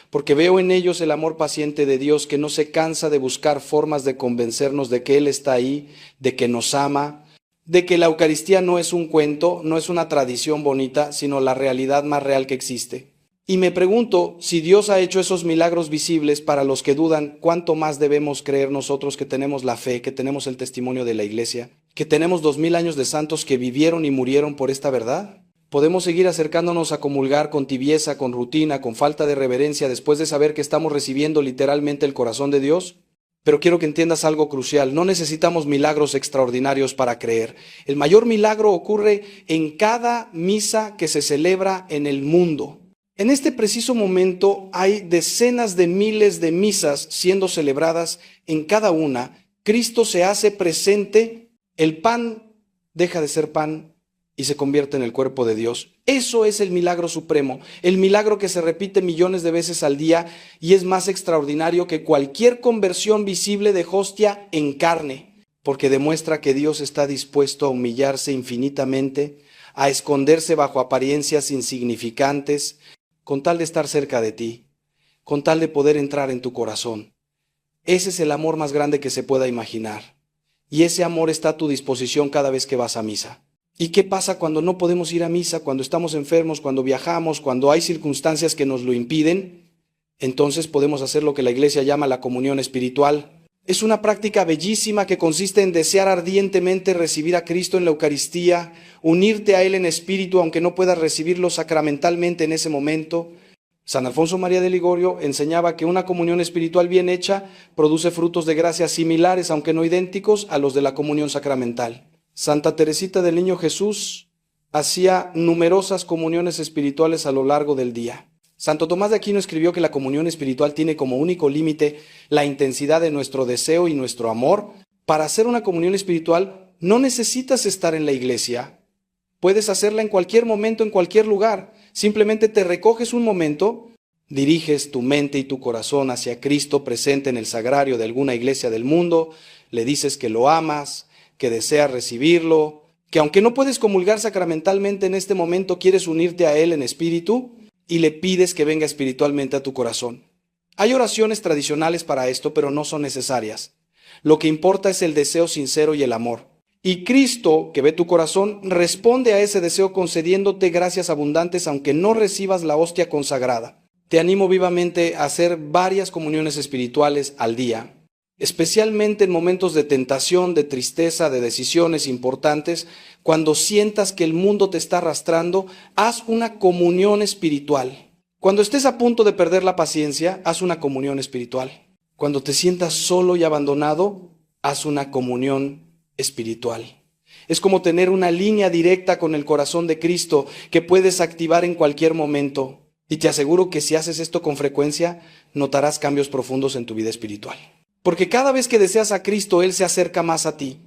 porque veo en ellos el amor paciente de Dios que no se cansa de buscar formas de convencernos de que Él está ahí, de que nos ama, de que la Eucaristía no es un cuento, no es una tradición bonita, sino la realidad más real que existe. Y me pregunto, si Dios ha hecho esos milagros visibles para los que dudan, ¿cuánto más debemos creer nosotros que tenemos la fe, que tenemos el testimonio de la Iglesia, que tenemos 2000 años de santos que vivieron y murieron por esta verdad? Podemos seguir acercándonos a comulgar con tibieza, con rutina, con falta de reverencia, después de saber que estamos recibiendo literalmente el corazón de Dios. Pero quiero que entiendas algo crucial. No necesitamos milagros extraordinarios para creer. El mayor milagro ocurre en cada misa que se celebra en el mundo. En este preciso momento hay decenas de miles de misas siendo celebradas. En cada una, Cristo se hace presente, el pan deja de ser pan y se convierte en el cuerpo de Dios. Eso es el milagro supremo, el milagro que se repite millones de veces al día y es más extraordinario que cualquier conversión visible de hostia en carne, porque demuestra que Dios está dispuesto a humillarse infinitamente, a esconderse bajo apariencias insignificantes, con tal de estar cerca de ti, con tal de poder entrar en tu corazón. Ese es el amor más grande que se pueda imaginar. Y ese amor está a tu disposición cada vez que vas a misa. ¿Y qué pasa cuando no podemos ir a misa, cuando estamos enfermos, cuando viajamos, cuando hay circunstancias que nos lo impiden? Entonces podemos hacer lo que la Iglesia llama la comunión espiritual. Es una práctica bellísima que consiste en desear ardientemente recibir a Cristo en la Eucaristía, unirte a Él en espíritu aunque no puedas recibirlo sacramentalmente en ese momento. San Alfonso María de Ligorio enseñaba que una comunión espiritual bien hecha produce frutos de gracia similares, aunque no idénticos, a los de la comunión sacramental. Santa Teresita del Niño Jesús hacía numerosas comuniones espirituales a lo largo del día. Santo Tomás de Aquino escribió que la comunión espiritual tiene como único límite la intensidad de nuestro deseo y nuestro amor. Para hacer una comunión espiritual no necesitas estar en la iglesia. Puedes hacerla en cualquier momento, en cualquier lugar. Simplemente te recoges un momento, diriges tu mente y tu corazón hacia Cristo presente en el sagrario de alguna iglesia del mundo, le dices que lo amas, que deseas recibirlo, que aunque no puedes comulgar sacramentalmente en este momento, quieres unirte a Él en espíritu y le pides que venga espiritualmente a tu corazón. Hay oraciones tradicionales para esto, pero no son necesarias. Lo que importa es el deseo sincero y el amor. Y Cristo, que ve tu corazón, responde a ese deseo concediéndote gracias abundantes aunque no recibas la hostia consagrada. Te animo vivamente a hacer varias comuniones espirituales al día, especialmente en momentos de tentación, de tristeza, de decisiones importantes. Cuando sientas que el mundo te está arrastrando, haz una comunión espiritual. Cuando estés a punto de perder la paciencia, haz una comunión espiritual. Cuando te sientas solo y abandonado, haz una comunión espiritual. Es como tener una línea directa con el corazón de Cristo que puedes activar en cualquier momento. Y te aseguro que si haces esto con frecuencia, notarás cambios profundos en tu vida espiritual. Porque cada vez que deseas a Cristo, Él se acerca más a ti.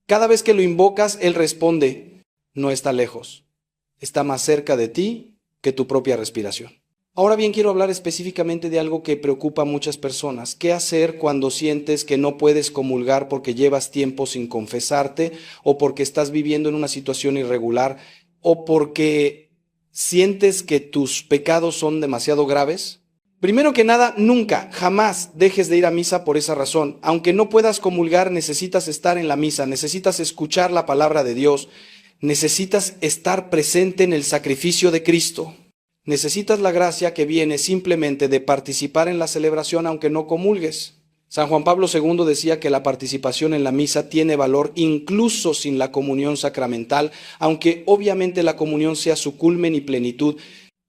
Cada vez que lo invocas, Él responde. No está lejos. Está más cerca de ti que tu propia respiración. Ahora bien, quiero hablar específicamente de algo que preocupa a muchas personas. ¿Qué hacer cuando sientes que no puedes comulgar porque llevas tiempo sin confesarte, o porque estás viviendo en una situación irregular, o porque sientes que tus pecados son demasiado graves? Primero que nada, nunca, jamás dejes de ir a misa por esa razón. Aunque no puedas comulgar, necesitas estar en la misa, necesitas escuchar la palabra de Dios, necesitas estar presente en el sacrificio de Cristo. Necesitas la gracia que viene simplemente de participar en la celebración aunque no comulgues. San Juan Pablo II decía que la participación en la misa tiene valor incluso sin la comunión sacramental, aunque obviamente la comunión sea su culmen y plenitud.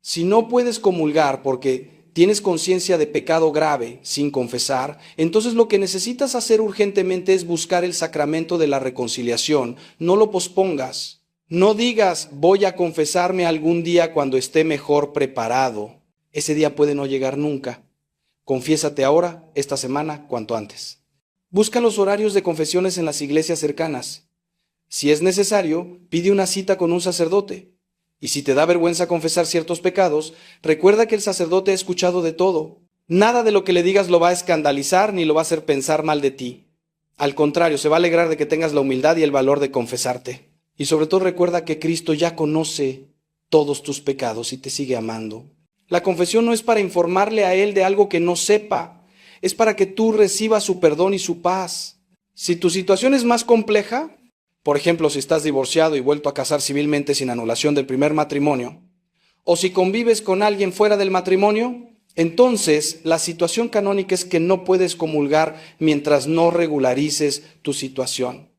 Si no puedes comulgar porque tienes conciencia de pecado grave sin confesar, entonces lo que necesitas hacer urgentemente es buscar el sacramento de la reconciliación. No lo pospongas. No digas, voy a confesarme algún día cuando esté mejor preparado. Ese día puede no llegar nunca. Confiésate ahora, esta semana, cuanto antes. Busca los horarios de confesiones en las iglesias cercanas. Si es necesario, pide una cita con un sacerdote. Y si te da vergüenza confesar ciertos pecados, recuerda que el sacerdote ha escuchado de todo. Nada de lo que le digas lo va a escandalizar ni lo va a hacer pensar mal de ti. Al contrario, se va a alegrar de que tengas la humildad y el valor de confesarte. Y sobre todo recuerda que Cristo ya conoce todos tus pecados y te sigue amando. La confesión no es para informarle a Él de algo que no sepa, es para que tú recibas su perdón y su paz. Si tu situación es más compleja, por ejemplo, si estás divorciado y vuelto a casar civilmente sin anulación del primer matrimonio, o si convives con alguien fuera del matrimonio, entonces la situación canónica es que no puedes comulgar mientras no regularices tu situación.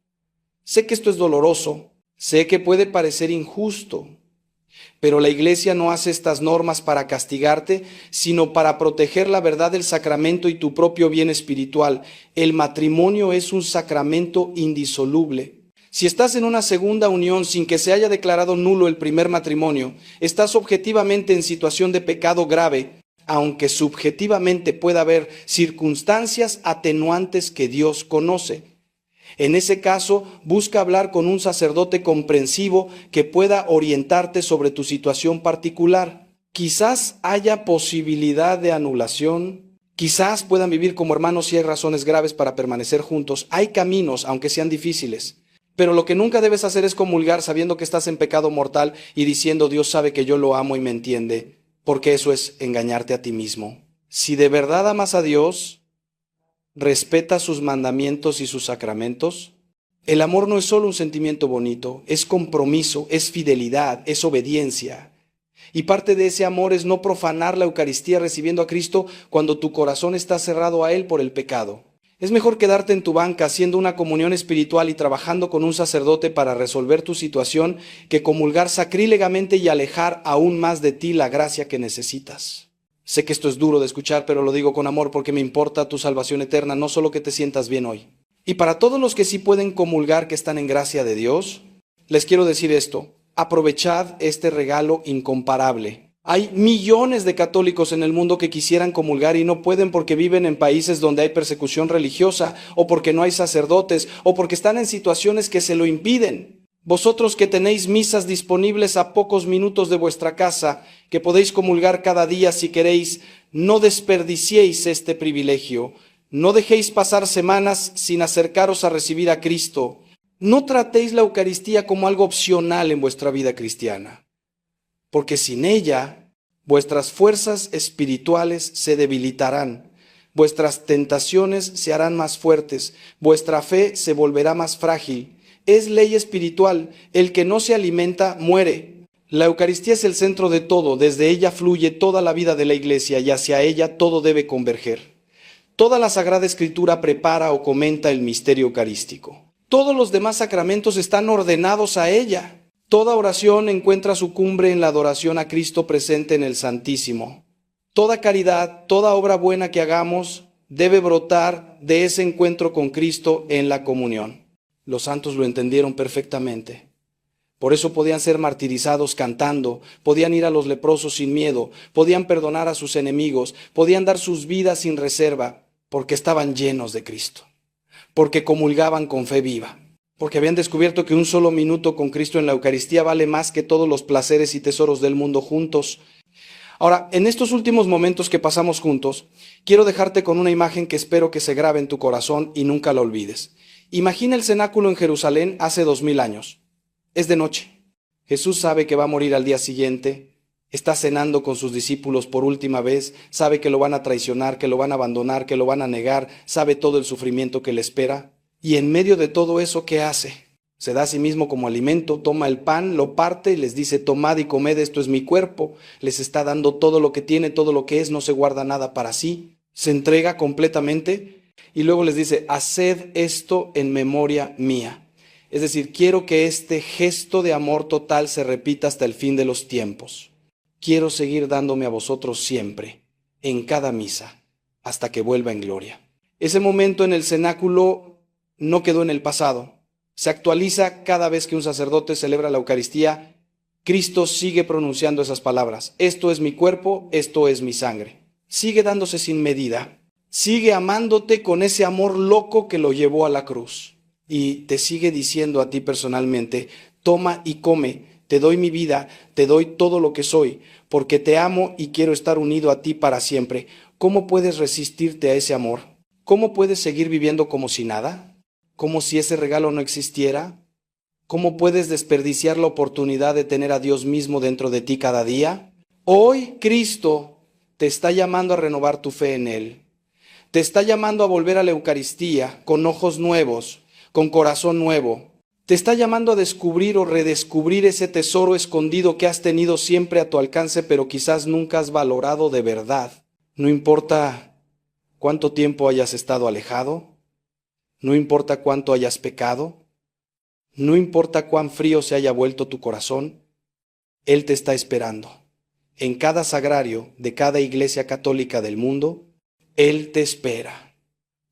Sé que esto es doloroso, sé que puede parecer injusto, Pero la Iglesia no hace estas normas para castigarte, sino para proteger la verdad del sacramento y tu propio bien espiritual. El matrimonio es un sacramento indisoluble. Si estás en una segunda unión sin que se haya declarado nulo el primer matrimonio, estás objetivamente en situación de pecado grave, aunque subjetivamente pueda haber circunstancias atenuantes que Dios conoce. En ese caso, busca hablar con un sacerdote comprensivo que pueda orientarte sobre tu situación particular. Quizás haya posibilidad de anulación, quizás puedan vivir como hermanos si hay razones graves para permanecer juntos. Hay caminos, aunque sean difíciles. Pero lo que nunca debes hacer es comulgar sabiendo que estás en pecado mortal y diciendo Dios sabe que yo lo amo y me entiende, porque eso es engañarte a ti mismo. Si de verdad amas a Dios, respeta sus mandamientos y sus sacramentos. El amor no es solo un sentimiento bonito, es compromiso, es fidelidad, es obediencia. Y parte de ese amor es no profanar la Eucaristía recibiendo a Cristo cuando tu corazón está cerrado a Él por el pecado. Es mejor quedarte en tu banca haciendo una comunión espiritual y trabajando con un sacerdote para resolver tu situación que comulgar sacrílegamente y alejar aún más de ti la gracia que necesitas. Sé que esto es duro de escuchar, pero lo digo con amor porque me importa tu salvación eterna, no solo que te sientas bien hoy. Y para todos los que sí pueden comulgar que están en gracia de Dios, les quiero decir esto: aprovechad este regalo incomparable. Hay millones de católicos en el mundo que quisieran comulgar y no pueden porque viven en países donde hay persecución religiosa, o porque no hay sacerdotes, o porque están en situaciones que se lo impiden. Vosotros que tenéis misas disponibles a pocos minutos de vuestra casa, que podéis comulgar cada día si queréis, no desperdiciéis este privilegio. No dejéis pasar semanas sin acercaros a recibir a Cristo. No tratéis la Eucaristía como algo opcional en vuestra vida cristiana, porque sin ella vuestras fuerzas espirituales se debilitarán, vuestras tentaciones se harán más fuertes, vuestra fe se volverá más frágil. Es ley espiritual, el que no se alimenta muere. La Eucaristía es el centro de todo, desde ella fluye toda la vida de la Iglesia y hacia ella todo debe converger. Toda la Sagrada Escritura prepara o comenta el misterio eucarístico. Todos los demás sacramentos están ordenados a ella. Toda oración encuentra su cumbre en la adoración a Cristo presente en el Santísimo. Toda caridad, toda obra buena que hagamos debe brotar de ese encuentro con Cristo en la comunión. Los santos lo entendieron perfectamente. Por eso podían ser martirizados cantando, podían ir a los leprosos sin miedo, podían perdonar a sus enemigos, podían dar sus vidas sin reserva, porque estaban llenos de Cristo, porque comulgaban con fe viva, porque habían descubierto que un solo minuto con Cristo en la Eucaristía vale más que todos los placeres y tesoros del mundo juntos. Ahora, en estos últimos momentos que pasamos juntos, quiero dejarte con una imagen que espero que se grabe en tu corazón y nunca la olvides. Imagina el cenáculo en Jerusalén hace 2000 años. Es de noche. Jesús sabe que va a morir al día siguiente. Está cenando con sus discípulos por última vez. Sabe que lo van a traicionar, que lo van a abandonar, que lo van a negar. Sabe todo el sufrimiento que le espera. Y en medio de todo eso, ¿qué hace? Se da a sí mismo como alimento, toma el pan, lo parte y les dice: tomad y comed, esto es mi cuerpo. Les está dando todo lo que tiene, todo lo que es, no se guarda nada para sí. Se entrega completamente. Y luego les dice: haced esto en memoria mía. Es decir, quiero que este gesto de amor total se repita hasta el fin de los tiempos. Quiero seguir dándome a vosotros siempre, en cada misa, hasta que vuelva en gloria. Ese momento en el cenáculo no quedó en el pasado. Se actualiza cada vez que un sacerdote celebra la Eucaristía. Cristo sigue pronunciando esas palabras: esto es mi cuerpo, esto es mi sangre. Sigue dándose sin medida. Sigue amándote con ese amor loco que lo llevó a la cruz. Y te sigue diciendo a ti personalmente: toma y come, te doy mi vida, te doy todo lo que soy, porque te amo y quiero estar unido a ti para siempre. ¿Cómo puedes resistirte a ese amor? ¿Cómo puedes seguir viviendo como si nada? ¿Como si ese regalo no existiera? ¿Cómo puedes desperdiciar la oportunidad de tener a Dios mismo dentro de ti cada día? Hoy Cristo te está llamando a renovar tu fe en Él. Te está llamando a volver a la Eucaristía con ojos nuevos, con corazón nuevo. Te está llamando a descubrir o redescubrir ese tesoro escondido que has tenido siempre a tu alcance, pero quizás nunca has valorado de verdad. No importa cuánto tiempo hayas estado alejado, no importa cuánto hayas pecado, no importa cuán frío se haya vuelto tu corazón, Él te está esperando. En cada sagrario de cada iglesia católica del mundo, Él te espera,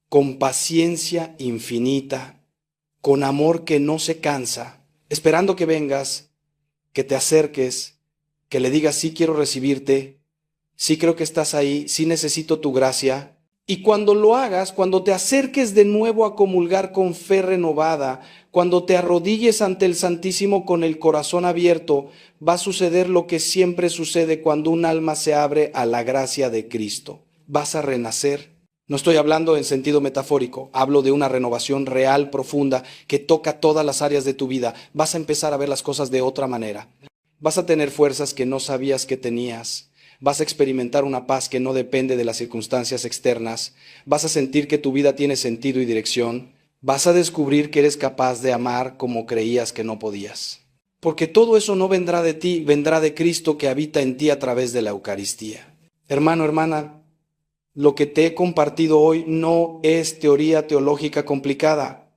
con paciencia infinita, con amor que no se cansa, esperando que vengas, que te acerques, que le digas: sí quiero recibirte, sí creo que estás ahí, sí necesito tu gracia. Y cuando lo hagas, cuando te acerques de nuevo a comulgar con fe renovada, cuando te arrodilles ante el Santísimo con el corazón abierto, va a suceder lo que siempre sucede cuando un alma se abre a la gracia de Cristo. Vas a renacer. No estoy hablando en sentido metafórico, hablo de una renovación real, profunda, que toca todas las áreas de tu vida. Vas a empezar a ver las cosas de otra manera. Vas a tener fuerzas que no sabías que tenías. Vas a experimentar una paz que no depende de las circunstancias externas. Vas a sentir que tu vida tiene sentido y dirección. Vas a descubrir que eres capaz de amar como creías que no podías. Porque todo eso no vendrá de ti, vendrá de Cristo que habita en ti a través de la Eucaristía. Hermano, hermana, lo que te he compartido hoy no es teoría teológica complicada.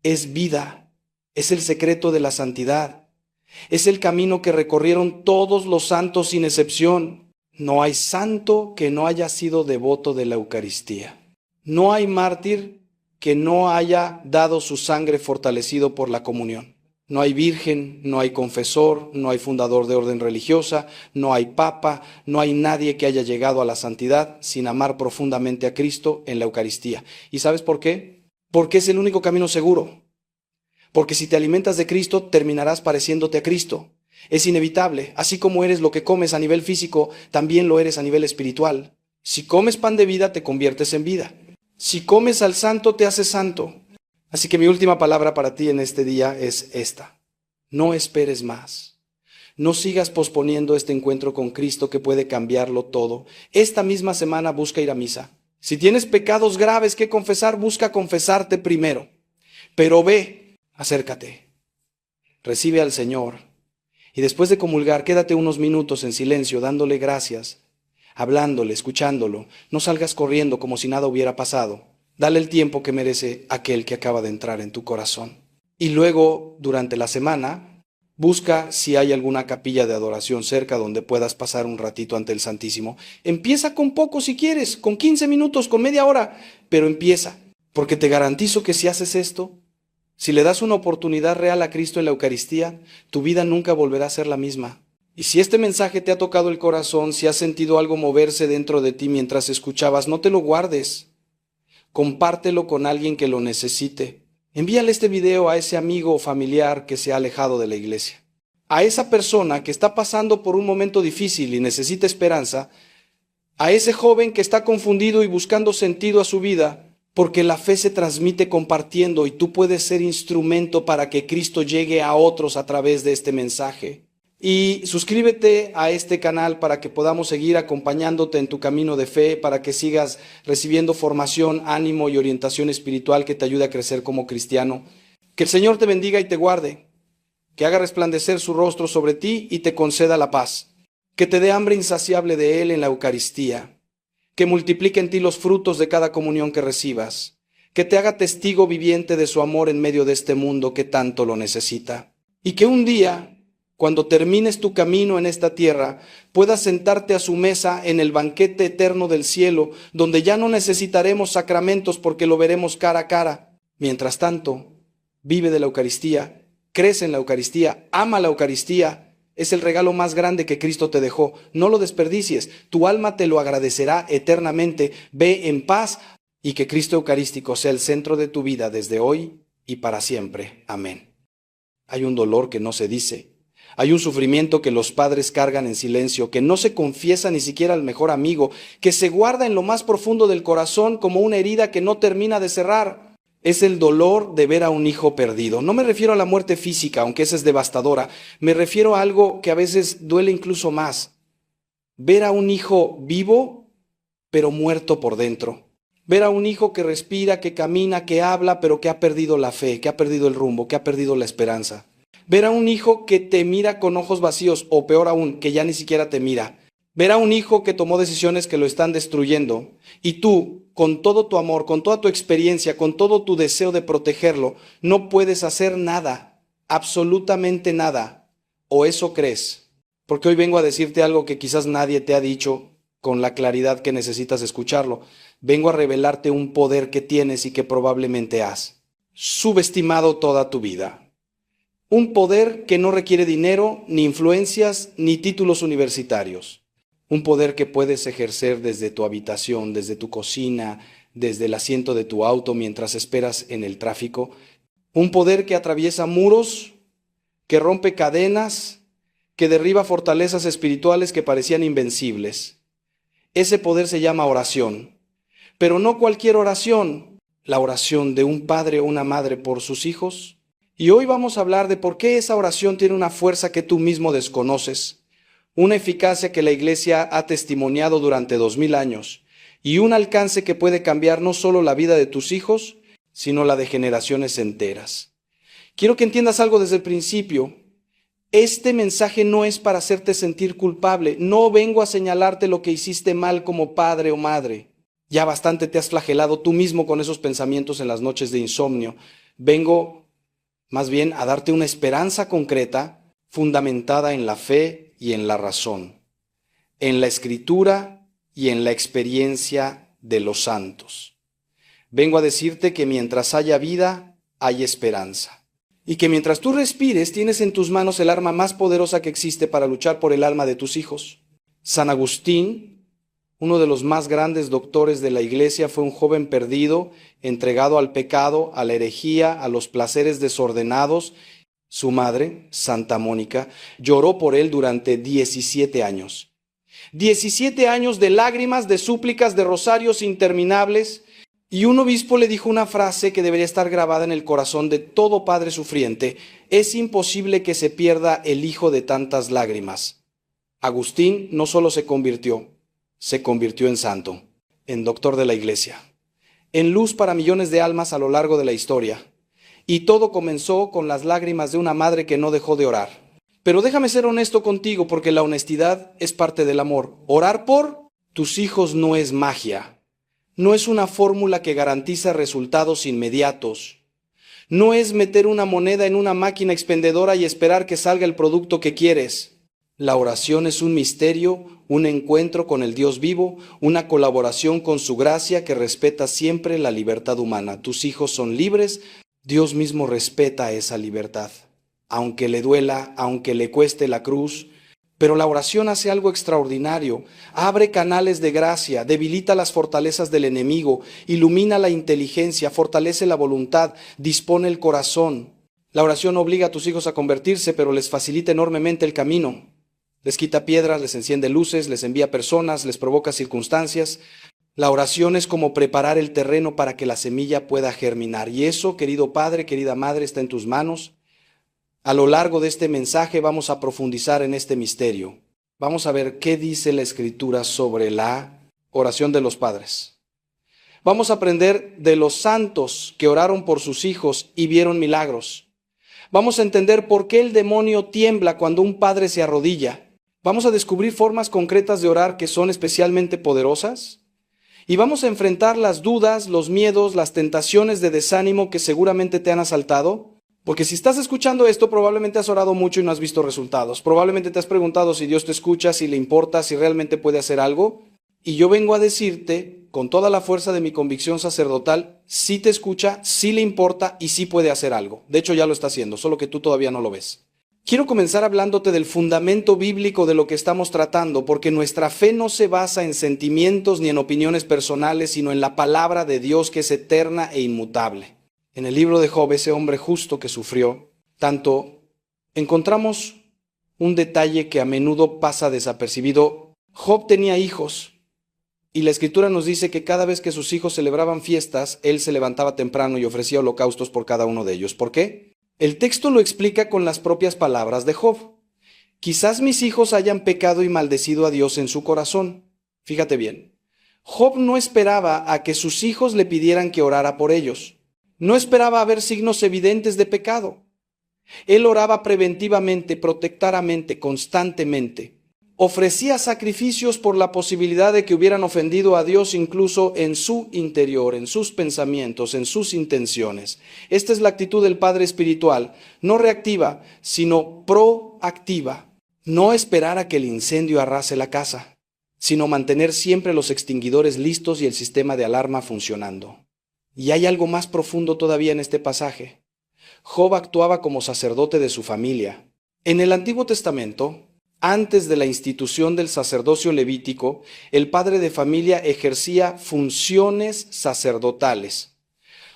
Es vida. Es el secreto de la santidad. Es el camino que recorrieron todos los santos sin excepción. No hay santo que no haya sido devoto de la Eucaristía. No hay mártir que no haya dado su sangre fortalecido por la comunión. No hay virgen, no hay confesor, no hay fundador de orden religiosa, no hay papa, no hay nadie que haya llegado a la santidad sin amar profundamente a Cristo en la Eucaristía. ¿Y sabes por qué? Porque es el único camino seguro. Porque si te alimentas de Cristo, terminarás pareciéndote a Cristo. Es inevitable. Así como eres lo que comes a nivel físico, también lo eres a nivel espiritual. Si comes pan de vida, te conviertes en vida. Si comes al santo, te haces santo. Así que mi última palabra para ti en este día es esta: no esperes más. No sigas posponiendo este encuentro con Cristo que puede cambiarlo todo. Esta misma semana busca ir a misa. Si tienes pecados graves que confesar, busca confesarte primero. Pero ve, acércate, recibe al Señor. Y después de comulgar, quédate unos minutos en silencio, dándole gracias, hablándole, escuchándolo. No salgas corriendo como si nada hubiera pasado. Dale el tiempo que merece aquel que acaba de entrar en tu corazón. Y luego, durante la semana, busca si hay alguna capilla de adoración cerca donde puedas pasar un ratito ante el Santísimo. Empieza con poco si quieres, con 15 minutos, con media hora, pero empieza. Porque te garantizo que si haces esto, si le das una oportunidad real a Cristo en la Eucaristía, tu vida nunca volverá a ser la misma. Y si este mensaje te ha tocado el corazón, si has sentido algo moverse dentro de ti mientras escuchabas, no te lo guardes. Compártelo con alguien que lo necesite. Envíale este video a ese amigo o familiar que se ha alejado de la iglesia. A esa persona que está pasando por un momento difícil y necesita esperanza. A ese joven que está confundido y buscando sentido a su vida. Porque la fe se transmite compartiendo y tú puedes ser instrumento para que Cristo llegue a otros a través de este mensaje. Y suscríbete a este canal para que podamos seguir acompañándote en tu camino de fe, para que sigas recibiendo formación, ánimo y orientación espiritual que te ayude a crecer como cristiano. Que el Señor te bendiga y te guarde, que haga resplandecer su rostro sobre ti y te conceda la paz, que te dé hambre insaciable de Él en la Eucaristía, que multiplique en ti los frutos de cada comunión que recibas, que te haga testigo viviente de su amor en medio de este mundo que tanto lo necesita. Y que un día, cuando termines tu camino en esta tierra, puedas sentarte a su mesa en el banquete eterno del cielo, donde ya no necesitaremos sacramentos porque lo veremos cara a cara. Mientras tanto, vive de la Eucaristía, crece en la Eucaristía, ama la Eucaristía. Es el regalo más grande que Cristo te dejó. No lo desperdicies. Tu alma te lo agradecerá eternamente. Ve en paz y que Cristo Eucarístico sea el centro de tu vida desde hoy y para siempre. Amén. Hay un dolor que no se dice. Hay un sufrimiento que los padres cargan en silencio, que no se confiesa ni siquiera al mejor amigo, que se guarda en lo más profundo del corazón como una herida que no termina de cerrar. Es el dolor de ver a un hijo perdido. No me refiero a la muerte física, aunque esa es devastadora. Me refiero a algo que a veces duele incluso más. Ver a un hijo vivo, pero muerto por dentro. Ver a un hijo que respira, que camina, que habla, pero que ha perdido la fe, que ha perdido el rumbo, que ha perdido la esperanza. Ver a un hijo que te mira con ojos vacíos, o peor aún, que ya ni siquiera te mira. Ver a un hijo que tomó decisiones que lo están destruyendo y tú, con todo tu amor, con toda tu experiencia, con todo tu deseo de protegerlo, no puedes hacer nada, absolutamente nada, o eso crees. porque hoy vengo a decirte algo que quizás nadie te ha dicho con la claridad que necesitas escucharlo. Vengo a revelarte un poder que tienes y que probablemente has subestimado toda tu vida. Un poder que no requiere dinero, ni influencias, ni títulos universitarios. Un poder que puedes ejercer desde tu habitación, desde tu cocina, desde el asiento de tu auto mientras esperas en el tráfico. Un poder que atraviesa muros, que rompe cadenas, que derriba fortalezas espirituales que parecían invencibles. Ese poder se llama oración. Pero no cualquier oración, la oración de un padre o una madre por sus hijos. Y hoy vamos a hablar de por qué esa oración tiene una fuerza que tú mismo desconoces, una eficacia que la Iglesia ha testimoniado durante 2000 años y un alcance que puede cambiar no solo la vida de tus hijos, sino la de generaciones enteras. Quiero que entiendas algo desde el principio. Este mensaje no es para hacerte sentir culpable. No vengo a señalarte lo que hiciste mal como padre o madre. Ya bastante te has flagelado tú mismo con esos pensamientos en las noches de insomnio. Vengo más bien a darte una esperanza concreta, fundamentada en la fe y en la razón, en la Escritura y en la experiencia de los santos. Vengo a decirte que mientras haya vida, hay esperanza. Y que mientras tú respires, tienes en tus manos el arma más poderosa que existe para luchar por el alma de tus hijos. San Agustín, uno de los más grandes doctores de la Iglesia, fue un joven perdido, entregado al pecado, a la herejía, a los placeres desordenados. Su madre, Santa Mónica, lloró por él durante 17 años. 17 años de lágrimas, de súplicas, de rosarios interminables. Y un obispo le dijo una frase que debería estar grabada en el corazón de todo padre sufriente: es imposible que se pierda el hijo de tantas lágrimas. Agustín no solo se convirtió en santo, en doctor de la Iglesia, en luz para millones de almas a lo largo de la historia. Y todo comenzó con las lágrimas de una madre que no dejó de orar. Pero déjame ser honesto contigo, porque la honestidad es parte del amor. Orar por tus hijos no es magia. No es una fórmula que garantiza resultados inmediatos. No es meter una moneda en una máquina expendedora y esperar que salga el producto que quieres. La oración es un misterio, un encuentro con el Dios vivo, una colaboración con su gracia que respeta siempre la libertad humana. Tus hijos son libres, Dios mismo respeta esa libertad, aunque le duela, aunque le cueste la cruz. Pero la oración hace algo extraordinario, abre canales de gracia, debilita las fortalezas del enemigo, ilumina la inteligencia, fortalece la voluntad, dispone el corazón. La oración obliga a tus hijos a convertirse, pero les facilita enormemente el camino. Les quita piedras, les enciende luces, les envía personas, les provoca circunstancias. La oración es como preparar el terreno para que la semilla pueda germinar. Y eso, querido padre, querida madre, está en tus manos. A lo largo de este mensaje vamos a profundizar en este misterio. Vamos a ver qué dice la Escritura sobre la oración de los padres. Vamos a aprender de los santos que oraron por sus hijos y vieron milagros. Vamos a entender por qué el demonio tiembla cuando un padre se arrodilla. Vamos a descubrir formas concretas de orar que son especialmente poderosas. Y vamos a enfrentar las dudas, los miedos, las tentaciones de desánimo que seguramente te han asaltado. Porque si estás escuchando esto, probablemente has orado mucho y no has visto resultados. Probablemente te has preguntado si Dios te escucha, si le importa, si realmente puede hacer algo. Y yo vengo a decirte, con toda la fuerza de mi convicción sacerdotal, sí te escucha, sí le importa y sí puede hacer algo. De hecho, ya lo está haciendo, solo que tú todavía no lo ves. Quiero comenzar hablándote del fundamento bíblico de lo que estamos tratando, porque nuestra fe no se basa en sentimientos ni en opiniones personales, sino en la palabra de Dios, que es eterna e inmutable. En el libro de Job, ese hombre justo que sufrió tanto, encontramos un detalle que a menudo pasa desapercibido. Job tenía hijos, y la Escritura nos dice que cada vez que sus hijos celebraban fiestas, él se levantaba temprano y ofrecía holocaustos por cada uno de ellos. ¿Por qué? El texto lo explica con las propias palabras de Job. Quizás mis hijos hayan pecado y maldecido a Dios en su corazón. Fíjate bien, Job no esperaba a que sus hijos le pidieran que orara por ellos. No esperaba ver signos evidentes de pecado. Él oraba preventivamente, protectoramente, constantemente. Ofrecía sacrificios por la posibilidad de que hubieran ofendido a Dios incluso en su interior, en sus pensamientos, en sus intenciones. Esta es la actitud del padre espiritual, no reactiva, sino proactiva. No esperar a que el incendio arrase la casa, sino mantener siempre los extinguidores listos y el sistema de alarma funcionando. Y hay algo más profundo todavía en este pasaje. Job actuaba como sacerdote de su familia. En el Antiguo Testamento, antes de la institución del sacerdocio levítico, el padre de familia ejercía funciones sacerdotales.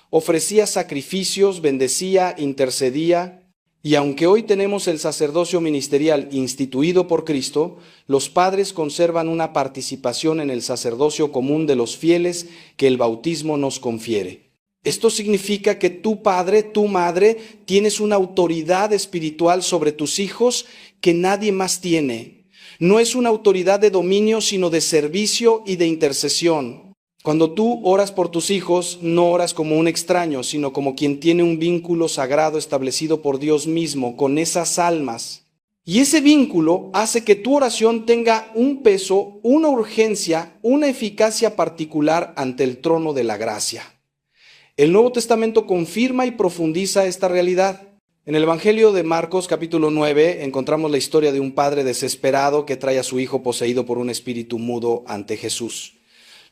Ofrecía sacrificios, bendecía, intercedía. Y aunque hoy tenemos el sacerdocio ministerial instituido por Cristo, los padres conservan una participación en el sacerdocio común de los fieles que el bautismo nos confiere. Esto significa que tu padre, tu madre, tienes una autoridad espiritual sobre tus hijos que nadie más tiene. No es una autoridad de dominio, sino de servicio y de intercesión. Cuando tú oras por tus hijos, no oras como un extraño, sino como quien tiene un vínculo sagrado establecido por Dios mismo con esas almas. Y ese vínculo hace que tu oración tenga un peso, una urgencia, una eficacia particular ante el trono de la gracia. El Nuevo Testamento confirma y profundiza esta realidad. En el Evangelio de Marcos, capítulo 9, encontramos la historia de un padre desesperado que trae a su hijo poseído por un espíritu mudo ante Jesús.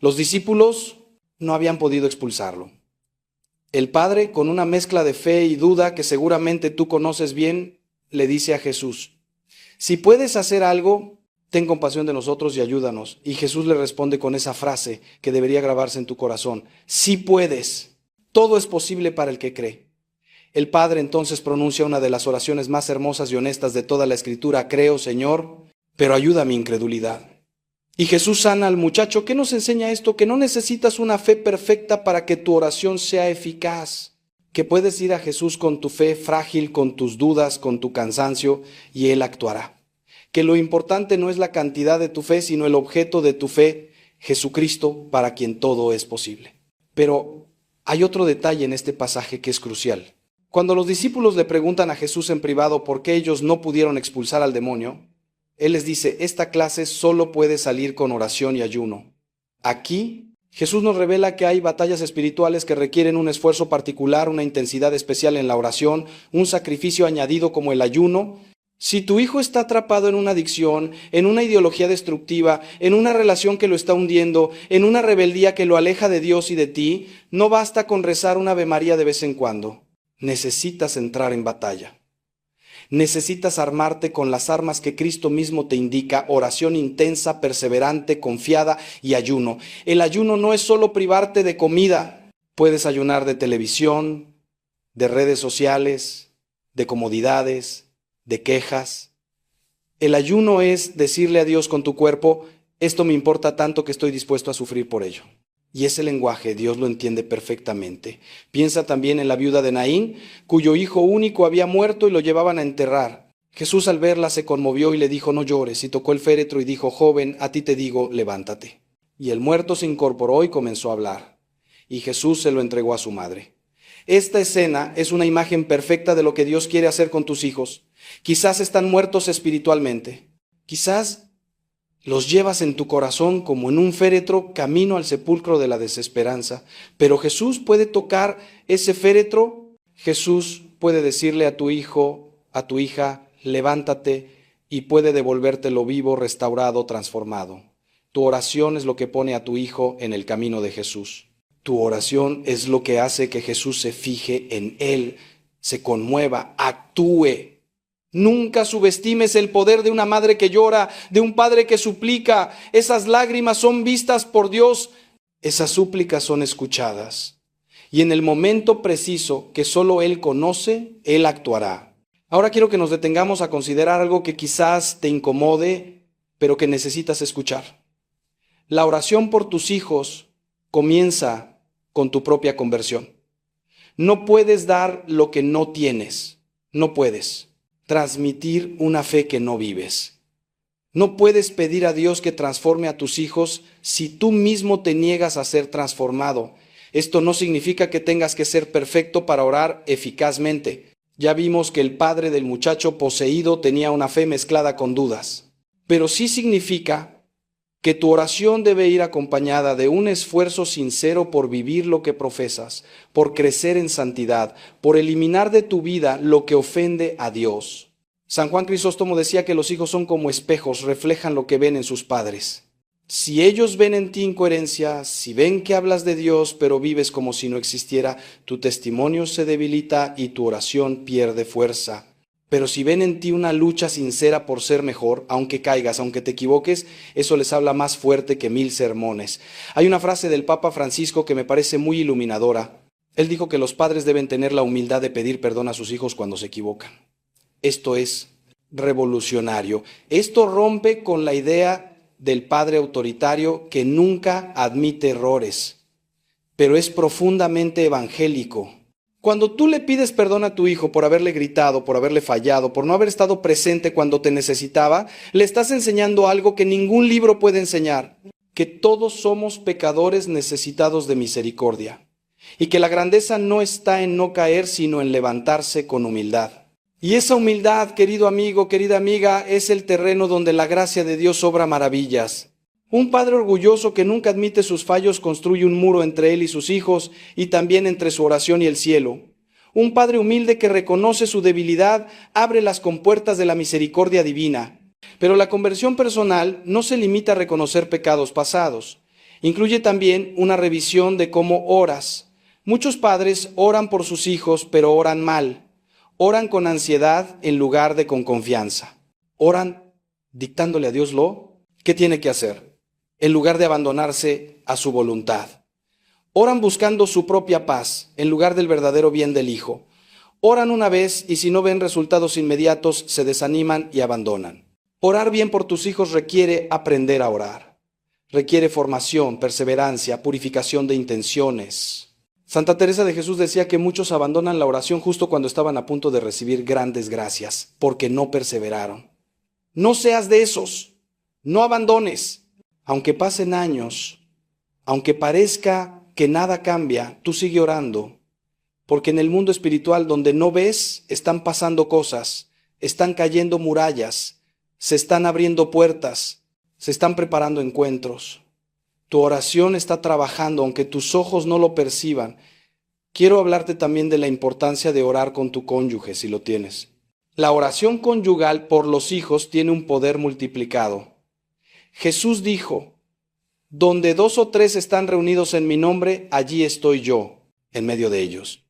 Los discípulos no habían podido expulsarlo. El padre, con una mezcla de fe y duda que seguramente tú conoces bien, le dice a Jesús: si puedes hacer algo, ten compasión de nosotros y ayúdanos. Y Jesús le responde con esa frase que debería grabarse en tu corazón: si puedes, todo es posible para el que cree. El padre entonces pronuncia una de las oraciones más hermosas y honestas de toda la Escritura: creo, Señor, pero ayuda a mi incredulidad. Y Jesús sana al muchacho. ¿Qué nos enseña esto? Que no necesitas una fe perfecta para que tu oración sea eficaz. Que puedes ir a Jesús con tu fe frágil, con tus dudas, con tu cansancio, y Él actuará. Que lo importante no es la cantidad de tu fe, sino el objeto de tu fe, Jesucristo, para quien todo es posible. Pero hay otro detalle en este pasaje que es crucial. Cuando los discípulos le preguntan a Jesús en privado por qué ellos no pudieron expulsar al demonio, Él les dice: esta clase solo puede salir con oración y ayuno. Aquí, Jesús nos revela que hay batallas espirituales que requieren un esfuerzo particular, una intensidad especial en la oración, un sacrificio añadido como el ayuno. Si tu hijo está atrapado en una adicción, en una ideología destructiva, en una relación que lo está hundiendo, en una rebeldía que lo aleja de Dios y de ti, no basta con rezar una Ave María de vez en cuando. Necesitas entrar en batalla. Necesitas armarte con las armas que Cristo mismo te indica: oración intensa, perseverante, confiada y ayuno. El ayuno no es solo privarte de comida. Puedes ayunar de televisión, de redes sociales, de comodidades, de quejas. El ayuno es decirle a Dios con tu cuerpo: esto me importa tanto que estoy dispuesto a sufrir por ello. Y ese lenguaje Dios lo entiende perfectamente. Piensa también en la viuda de Naín, cuyo hijo único había muerto y lo llevaban a enterrar. Jesús, al verla, se conmovió y le dijo: no llores, y tocó el féretro y dijo: joven, a ti te digo, levántate. Y el muerto se incorporó y comenzó a hablar. Y Jesús se lo entregó a su madre. Esta escena es una imagen perfecta de lo que Dios quiere hacer con tus hijos. Quizás están muertos espiritualmente. Quizás los llevas en tu corazón como en un féretro camino al sepulcro de la desesperanza. Pero Jesús puede tocar ese féretro. Jesús puede decirle a tu hijo, a tu hija: levántate, y puede devolvértelo vivo, restaurado, transformado. Tu oración es lo que pone a tu hijo en el camino de Jesús. Tu oración es lo que hace que Jesús se fije en él, se conmueva, actúe. Nunca subestimes el poder de una madre que llora, de un padre que suplica. Esas lágrimas son vistas por Dios. Esas súplicas son escuchadas. Y en el momento preciso que solo Él conoce, Él actuará. Ahora quiero que nos detengamos a considerar algo que quizás te incomode, pero que necesitas escuchar. La oración por tus hijos comienza con tu propia conversión. No puedes dar lo que no tienes. No puedes transmitir una fe que no vives. No puedes pedir a Dios que transforme a tus hijos si tú mismo te niegas a ser transformado. Esto no significa que tengas que ser perfecto para orar eficazmente. Ya vimos que el padre del muchacho poseído tenía una fe mezclada con dudas. Pero sí significa que tu oración debe ir acompañada de un esfuerzo sincero por vivir lo que profesas, por crecer en santidad, por eliminar de tu vida lo que ofende a Dios. San Juan Crisóstomo decía que los hijos son como espejos, reflejan lo que ven en sus padres. Si ellos ven en ti incoherencia, si ven que hablas de Dios pero vives como si no existiera, tu testimonio se debilita y tu oración pierde fuerza. Pero si ven en ti una lucha sincera por ser mejor, aunque caigas, aunque te equivoques, eso les habla más fuerte que 1000 sermones. Hay una frase del Papa Francisco que me parece muy iluminadora. Él dijo que los padres deben tener la humildad de pedir perdón a sus hijos cuando se equivocan. Esto es revolucionario. Esto rompe con la idea del padre autoritario que nunca admite errores, pero es profundamente evangélico. Cuando tú le pides perdón a tu hijo por haberle gritado, por haberle fallado, por no haber estado presente cuando te necesitaba, le estás enseñando algo que ningún libro puede enseñar, que todos somos pecadores necesitados de misericordia, y que la grandeza no está en no caer, sino en levantarse con humildad. Y esa humildad, querido amigo, querida amiga, es el terreno donde la gracia de Dios obra maravillas. Un padre orgulloso que nunca admite sus fallos construye un muro entre él y sus hijos y también entre su oración y el cielo. Un padre humilde que reconoce su debilidad abre las compuertas de la misericordia divina. Pero la conversión personal no se limita a reconocer pecados pasados. Incluye también una revisión de cómo oras. Muchos padres oran por sus hijos, pero oran mal. Oran con ansiedad en lugar de con confianza. Oran dictándole a Dios lo que tiene que hacer, en lugar de abandonarse a su voluntad. Oran buscando su propia paz, en lugar del verdadero bien del hijo. Oran una vez y si no ven resultados inmediatos, se desaniman y abandonan. Orar bien por tus hijos requiere aprender a orar. Requiere formación, perseverancia, purificación de intenciones. Santa Teresa de Jesús decía que muchos abandonan la oración justo cuando estaban a punto de recibir grandes gracias, porque no perseveraron. No seas de esos, no abandones. Aunque pasen años, aunque parezca que nada cambia, tú sigue orando, porque en el mundo espiritual donde no ves, están pasando cosas, están cayendo murallas, se están abriendo puertas, se están preparando encuentros. Tu oración está trabajando, aunque tus ojos no lo perciban. Quiero hablarte también de la importancia de orar con tu cónyuge, si lo tienes. La oración conyugal por los hijos tiene un poder multiplicado. Jesús dijo, donde 2 o 3 están reunidos en mi nombre, allí estoy yo, en medio de ellos.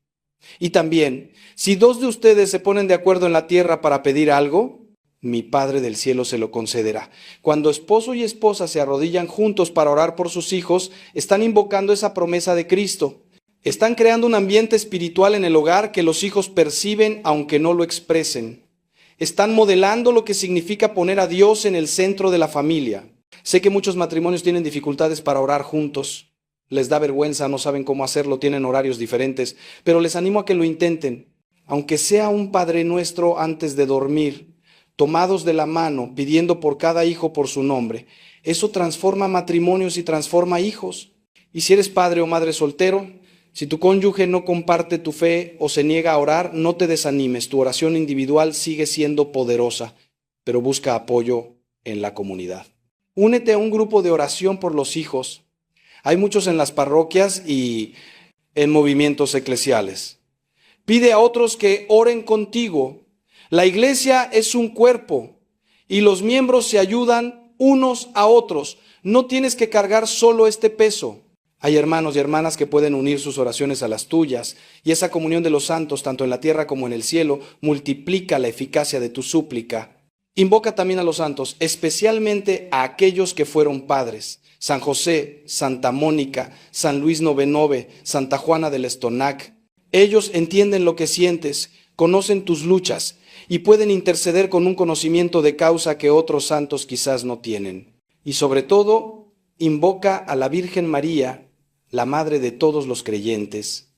Y también, si 2 de ustedes se ponen de acuerdo en la tierra para pedir algo, mi Padre del cielo se lo concederá. Cuando esposo y esposa se arrodillan juntos para orar por sus hijos, están invocando esa promesa de Cristo. Están creando un ambiente espiritual en el hogar que los hijos perciben aunque no lo expresen. Están modelando lo que significa poner a Dios en el centro de la familia. Sé que muchos matrimonios tienen dificultades para orar juntos. Les da vergüenza, no saben cómo hacerlo, tienen horarios diferentes, pero les animo a que lo intenten. Aunque sea un Padre Nuestro antes de dormir, tomados de la mano, pidiendo por cada hijo por su nombre. Eso transforma matrimonios y transforma hijos. Y si eres padre o madre soltero, si tu cónyuge no comparte tu fe o se niega a orar, no te desanimes. Tu oración individual sigue siendo poderosa, pero busca apoyo en la comunidad. Únete a un grupo de oración por los hijos. Hay muchos en las parroquias y en movimientos eclesiales. Pide a otros que oren contigo. La iglesia es un cuerpo y los miembros se ayudan unos a otros. No tienes que cargar solo este peso. Hay hermanos y hermanas que pueden unir sus oraciones a las tuyas y esa comunión de los santos, tanto en la tierra como en el cielo, multiplica la eficacia de tu súplica. Invoca también a los santos, especialmente a aquellos que fueron padres. San José, Santa Mónica, San Luis Novenove, Santa Juana del Estonac. Ellos entienden lo que sientes, conocen tus luchas y pueden interceder con un conocimiento de causa que otros santos quizás no tienen. Y sobre todo, invoca a la Virgen María, la madre de todos los creyentes,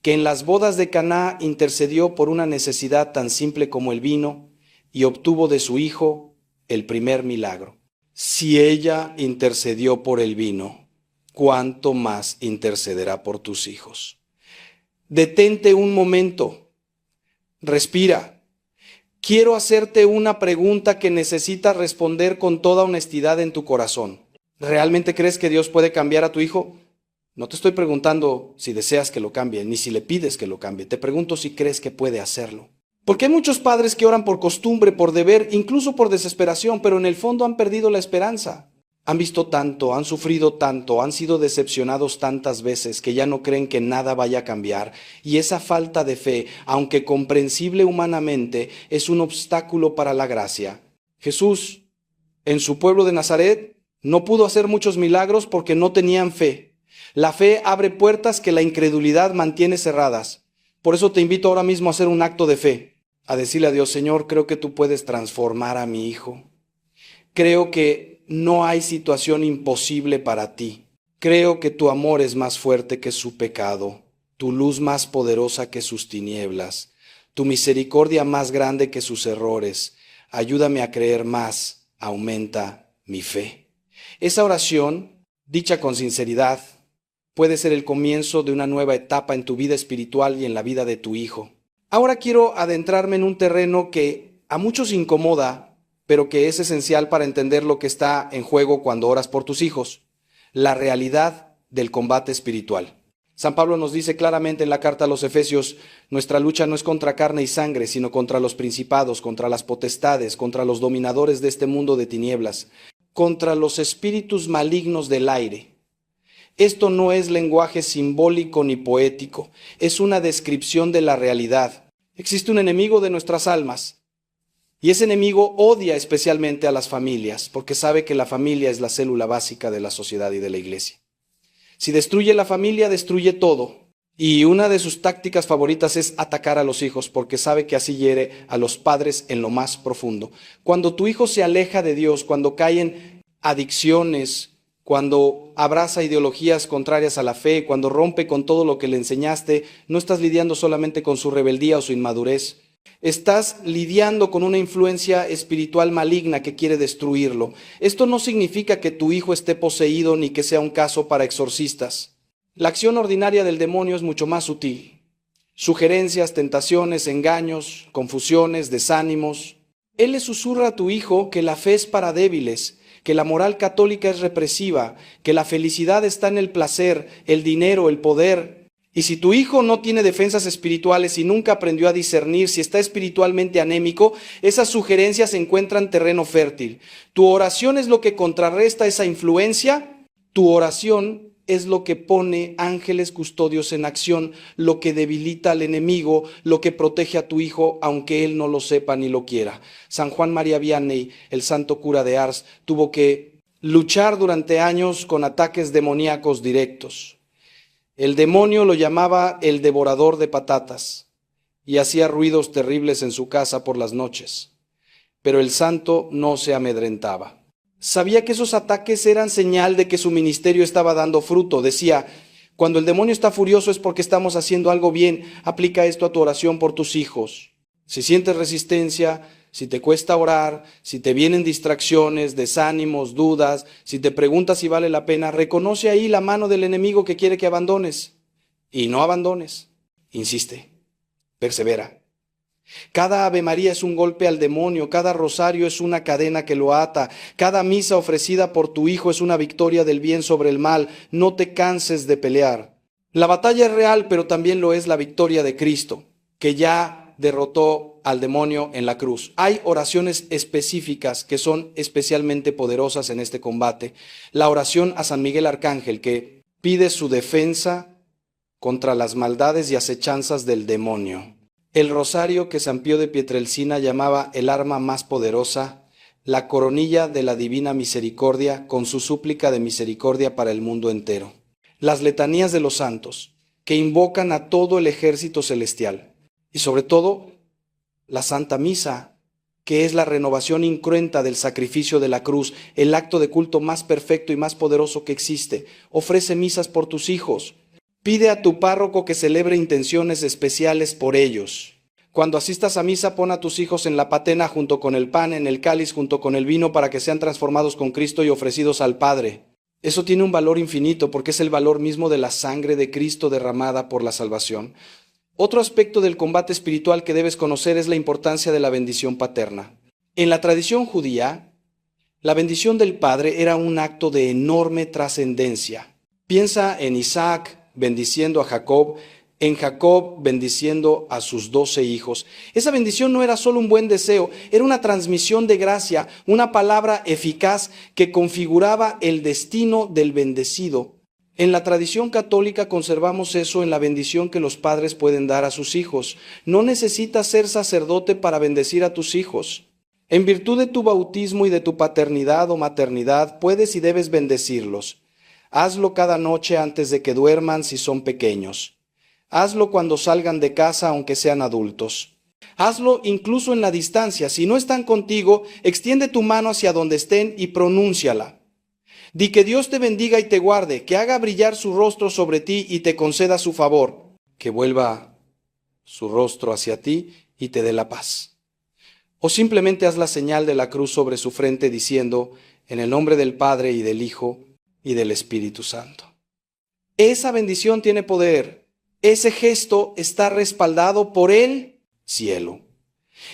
que en las bodas de Caná intercedió por una necesidad tan simple como el vino y obtuvo de su hijo el primer milagro. Si ella intercedió por el vino, ¿cuánto más intercederá por tus hijos? Detente un momento, respira. Quiero hacerte una pregunta que necesitas responder con toda honestidad en tu corazón. ¿Realmente crees que Dios puede cambiar a tu hijo? No te estoy preguntando si deseas que lo cambie, ni si le pides que lo cambie. Te pregunto si crees que puede hacerlo. Porque hay muchos padres que oran por costumbre, por deber, incluso por desesperación, pero en el fondo han perdido la esperanza. Han visto tanto, han sufrido tanto, han sido decepcionados tantas veces que ya no creen que nada vaya a cambiar. Y esa falta de fe, aunque comprensible humanamente, es un obstáculo para la gracia. Jesús, en su pueblo de Nazaret, no pudo hacer muchos milagros porque no tenían fe. La fe abre puertas que la incredulidad mantiene cerradas. Por eso te invito ahora mismo a hacer un acto de fe, a decirle a Dios: Señor, creo que tú puedes transformar a mi hijo. Creo que no hay situación imposible para ti. Creo que tu amor es más fuerte que su pecado, tu luz más poderosa que sus tinieblas, tu misericordia más grande que sus errores. Ayúdame a creer más, aumenta mi fe. Esa oración, dicha con sinceridad, puede ser el comienzo de una nueva etapa en tu vida espiritual y en la vida de tu hijo. Ahora quiero adentrarme en un terreno que a muchos incomoda, pero que es esencial para entender lo que está en juego cuando oras por tus hijos: la realidad del combate espiritual. San Pablo nos dice claramente en la carta a los Efesios: nuestra lucha no es contra carne y sangre, sino contra los principados, contra las potestades, contra los dominadores de este mundo de tinieblas, contra los espíritus malignos del aire. Esto no es lenguaje simbólico ni poético, es una descripción de la realidad. Existe un enemigo de nuestras almas, y ese enemigo odia especialmente a las familias, porque sabe que la familia es la célula básica de la sociedad y de la iglesia. Si destruye la familia, destruye todo. Y una de sus tácticas favoritas es atacar a los hijos, porque sabe que así hiere a los padres en lo más profundo. Cuando tu hijo se aleja de Dios, cuando cae en adicciones, cuando abraza ideologías contrarias a la fe, cuando rompe con todo lo que le enseñaste, no estás lidiando solamente con su rebeldía o su inmadurez. Estás lidiando con una influencia espiritual maligna que quiere destruirlo. Esto no significa que tu hijo esté poseído ni que sea un caso para exorcistas. La acción ordinaria del demonio es mucho más sutil. Sugerencias, tentaciones, engaños, confusiones, desánimos. Él le susurra a tu hijo que la fe es para débiles, que la moral católica es represiva, que la felicidad está en el placer, el dinero, el poder. Y si tu hijo no tiene defensas espirituales y nunca aprendió a discernir si está espiritualmente anémico, esas sugerencias encuentran terreno fértil. Tu oración es lo que contrarresta esa influencia. Tu oración es lo que pone ángeles custodios en acción, lo que debilita al enemigo, lo que protege a tu hijo, aunque él no lo sepa ni lo quiera. San Juan María Vianney, el santo cura de Ars, tuvo que luchar durante años con ataques demoníacos directos. El demonio lo llamaba el devorador de patatas y hacía ruidos terribles en su casa por las noches. Pero el santo no se amedrentaba. Sabía que esos ataques eran señal de que su ministerio estaba dando fruto. Decía: cuando el demonio está furioso es porque estamos haciendo algo bien. Aplica esto a tu oración por tus hijos. Si sientes resistencia, si te cuesta orar, si te vienen distracciones, desánimos, dudas, si te preguntas si vale la pena, reconoce ahí la mano del enemigo que quiere que abandones. Y no abandones. Insiste. Persevera. Cada Ave María es un golpe al demonio, cada rosario es una cadena que lo ata, cada misa ofrecida por tu hijo es una victoria del bien sobre el mal. No te canses de pelear. La batalla es real, pero también lo es la victoria de Cristo, que ya derrotó al demonio en la cruz. Hay oraciones específicas que son especialmente poderosas en este combate. La oración a San Miguel Arcángel, que pide su defensa contra las maldades y acechanzas del demonio. El rosario que San Pío de Pietrelcina llamaba el arma más poderosa, la coronilla de la divina misericordia con su súplica de misericordia para el mundo entero. Las letanías de los santos, que invocan a todo el ejército celestial. Y sobre todo, la Santa Misa, que es la renovación incruenta del sacrificio de la cruz, el acto de culto más perfecto y más poderoso que existe. Ofrece misas por tus hijos. Pide a tu párroco que celebre intenciones especiales por ellos. Cuando asistas a misa, pon a tus hijos en la patena junto con el pan, en el cáliz junto con el vino, para que sean transformados con Cristo y ofrecidos al Padre. Eso tiene un valor infinito porque es el valor mismo de la sangre de Cristo derramada por la salvación. Otro aspecto del combate espiritual que debes conocer es la importancia de la bendición paterna. En la tradición judía, la bendición del padre era un acto de enorme trascendencia. Piensa en Isaac bendiciendo a Jacob, en Jacob bendiciendo a sus 12 hijos. Esa bendición no era solo un buen deseo, era una transmisión de gracia, una palabra eficaz que configuraba el destino del bendecido. En la tradición católica conservamos eso en la bendición que los padres pueden dar a sus hijos. No necesitas ser sacerdote para bendecir a tus hijos. En virtud de tu bautismo y de tu paternidad o maternidad, puedes y debes bendecirlos. Hazlo cada noche antes de que duerman si son pequeños. Hazlo cuando salgan de casa aunque sean adultos. Hazlo incluso en la distancia. Si no están contigo, extiende tu mano hacia donde estén y pronúnciala. Di que Dios te bendiga y te guarde, que haga brillar su rostro sobre ti y te conceda su favor, que vuelva su rostro hacia ti y te dé la paz. O simplemente haz la señal de la cruz sobre su frente diciendo, en el nombre del Padre y del Hijo y del Espíritu Santo. Esa bendición tiene poder. Ese gesto está respaldado por el cielo.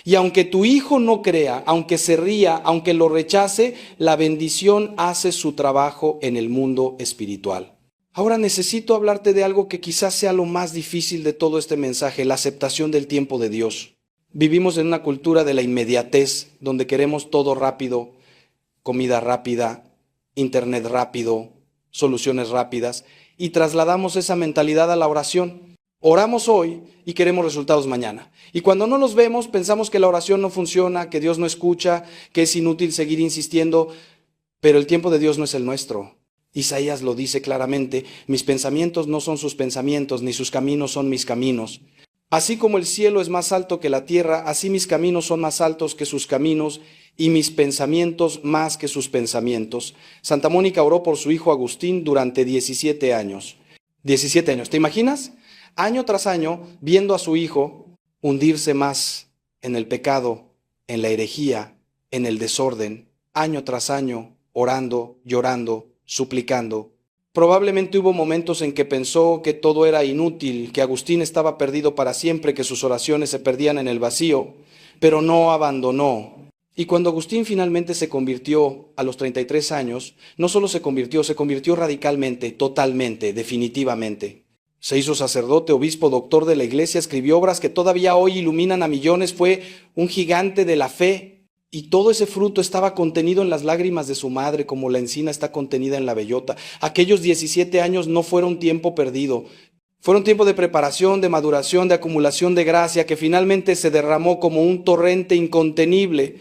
Y aunque tu hijo no crea, aunque se ría, aunque lo rechace, la bendición hace su trabajo en el mundo espiritual. Ahora necesito hablarte de algo que quizás sea lo más difícil de todo este mensaje, la aceptación del tiempo de Dios. Vivimos en una cultura de la inmediatez, donde queremos todo rápido, comida rápida, internet rápido, soluciones rápidas, y trasladamos esa mentalidad a la oración. Oramos hoy y queremos resultados mañana. Y cuando no los vemos, pensamos que la oración no funciona, que Dios no escucha, que es inútil seguir insistiendo, pero el tiempo de Dios no es el nuestro. Isaías lo dice claramente, mis pensamientos no son sus pensamientos, ni sus caminos son mis caminos. Así como el cielo es más alto que la tierra, así mis caminos son más altos que sus caminos y mis pensamientos más que sus pensamientos. Santa Mónica oró por su hijo Agustín durante 17 años. 17 años, ¿te imaginas? Año tras año, viendo a su hijo hundirse más en el pecado, en la herejía, en el desorden, año tras año, orando, llorando, suplicando. Probablemente hubo momentos en que pensó que todo era inútil, que Agustín estaba perdido para siempre, que sus oraciones se perdían en el vacío, pero no abandonó. Y cuando Agustín finalmente se convirtió a los 33 años, no solo se convirtió radicalmente, totalmente, definitivamente. Se hizo sacerdote, obispo, doctor de la iglesia, escribió obras que todavía hoy iluminan a millones, fue un gigante de la fe. Y todo ese fruto estaba contenido en las lágrimas de su madre, como la encina está contenida en la bellota. Aquellos 17 años no fueron tiempo perdido. Fueron tiempo de preparación, de maduración, de acumulación de gracia, que finalmente se derramó como un torrente incontenible.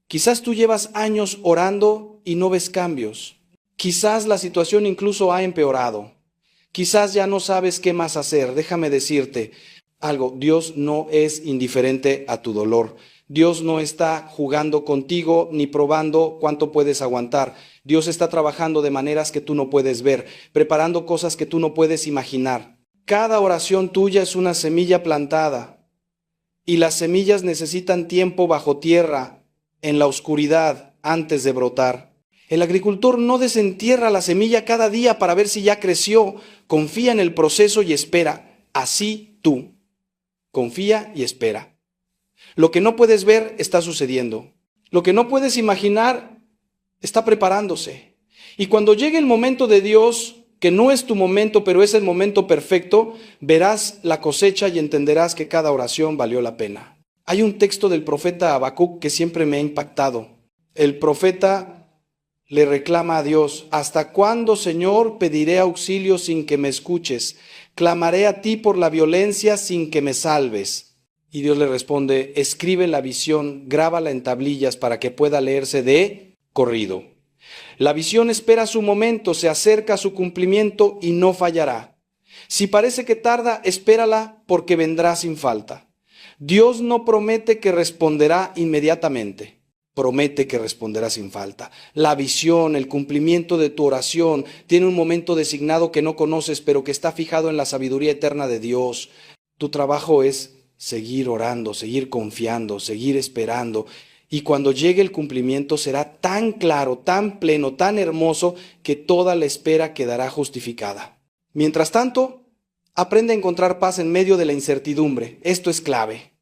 Quizás tú llevas años orando y no ves cambios. Quizás la situación incluso ha empeorado. Quizás ya no sabes qué más hacer. Déjame decirte algo, Dios no es indiferente a tu dolor. Dios no está jugando contigo ni probando cuánto puedes aguantar. Dios está trabajando de maneras que tú no puedes ver, preparando cosas que tú no puedes imaginar. Cada oración tuya es una semilla plantada y las semillas necesitan tiempo bajo tierra, en la oscuridad, antes de brotar. El agricultor no desentierra la semilla cada día para ver si ya creció. Confía en el proceso y espera. Así tú. Confía y espera. Lo que no puedes ver está sucediendo. Lo que no puedes imaginar está preparándose. Y cuando llegue el momento de Dios, que no es tu momento, pero es el momento perfecto, verás la cosecha y entenderás que cada oración valió la pena. Hay un texto del profeta Habacuc que siempre me ha impactado. El profeta le reclama a Dios, ¿hasta cuándo, Señor, pediré auxilio sin que me escuches? Clamaré a ti por la violencia sin que me salves. Y Dios le responde, escribe la visión, grábala en tablillas para que pueda leerse de corrido. La visión espera su momento, se acerca a su cumplimiento y no fallará. Si parece que tarda, espérala porque vendrá sin falta. Dios no promete que responderá inmediatamente, promete que responderá sin falta. La visión, el cumplimiento de tu oración tiene un momento designado que no conoces, pero que está fijado en la sabiduría eterna de Dios. Tu trabajo es seguir orando, seguir confiando, seguir esperando. Y cuando llegue el cumplimiento será tan claro, tan pleno, tan hermoso, que toda la espera quedará justificada. Mientras tanto, aprende a encontrar paz en medio de la incertidumbre. Esto es clave.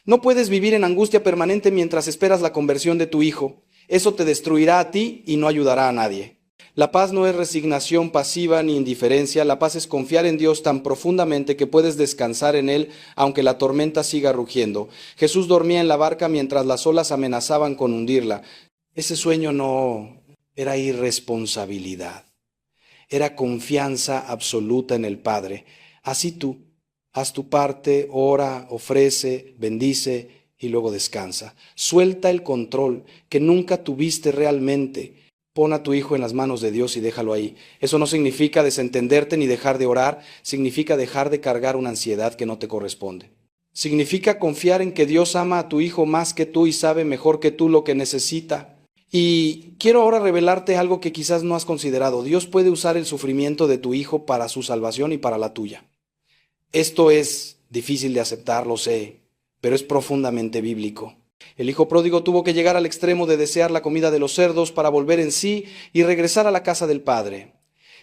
No puedes vivir en angustia permanente mientras esperas la conversión de tu hijo. Eso te destruirá a ti y no ayudará a nadie. La paz no es resignación pasiva ni indiferencia, la paz es confiar en Dios tan profundamente que puedes descansar en Él aunque la tormenta siga rugiendo. Jesús dormía en la barca mientras las olas amenazaban con hundirla. Ese sueño no era irresponsabilidad, era confianza absoluta en el Padre. Así tú, haz tu parte, ora, ofrece, bendice y luego descansa. Suelta el control que nunca tuviste realmente. Pon a tu hijo en las manos de Dios y déjalo ahí. Eso no significa desentenderte ni dejar de orar, significa dejar de cargar una ansiedad que no te corresponde. Significa confiar en que Dios ama a tu hijo más que tú y sabe mejor que tú lo que necesita. Y quiero ahora revelarte algo que quizás no has considerado. Dios puede usar el sufrimiento de tu hijo para su salvación y para la tuya. Esto es difícil de aceptar, lo sé, pero es profundamente bíblico. El hijo pródigo tuvo que llegar al extremo de desear la comida de los cerdos para volver en sí y regresar a la casa del padre.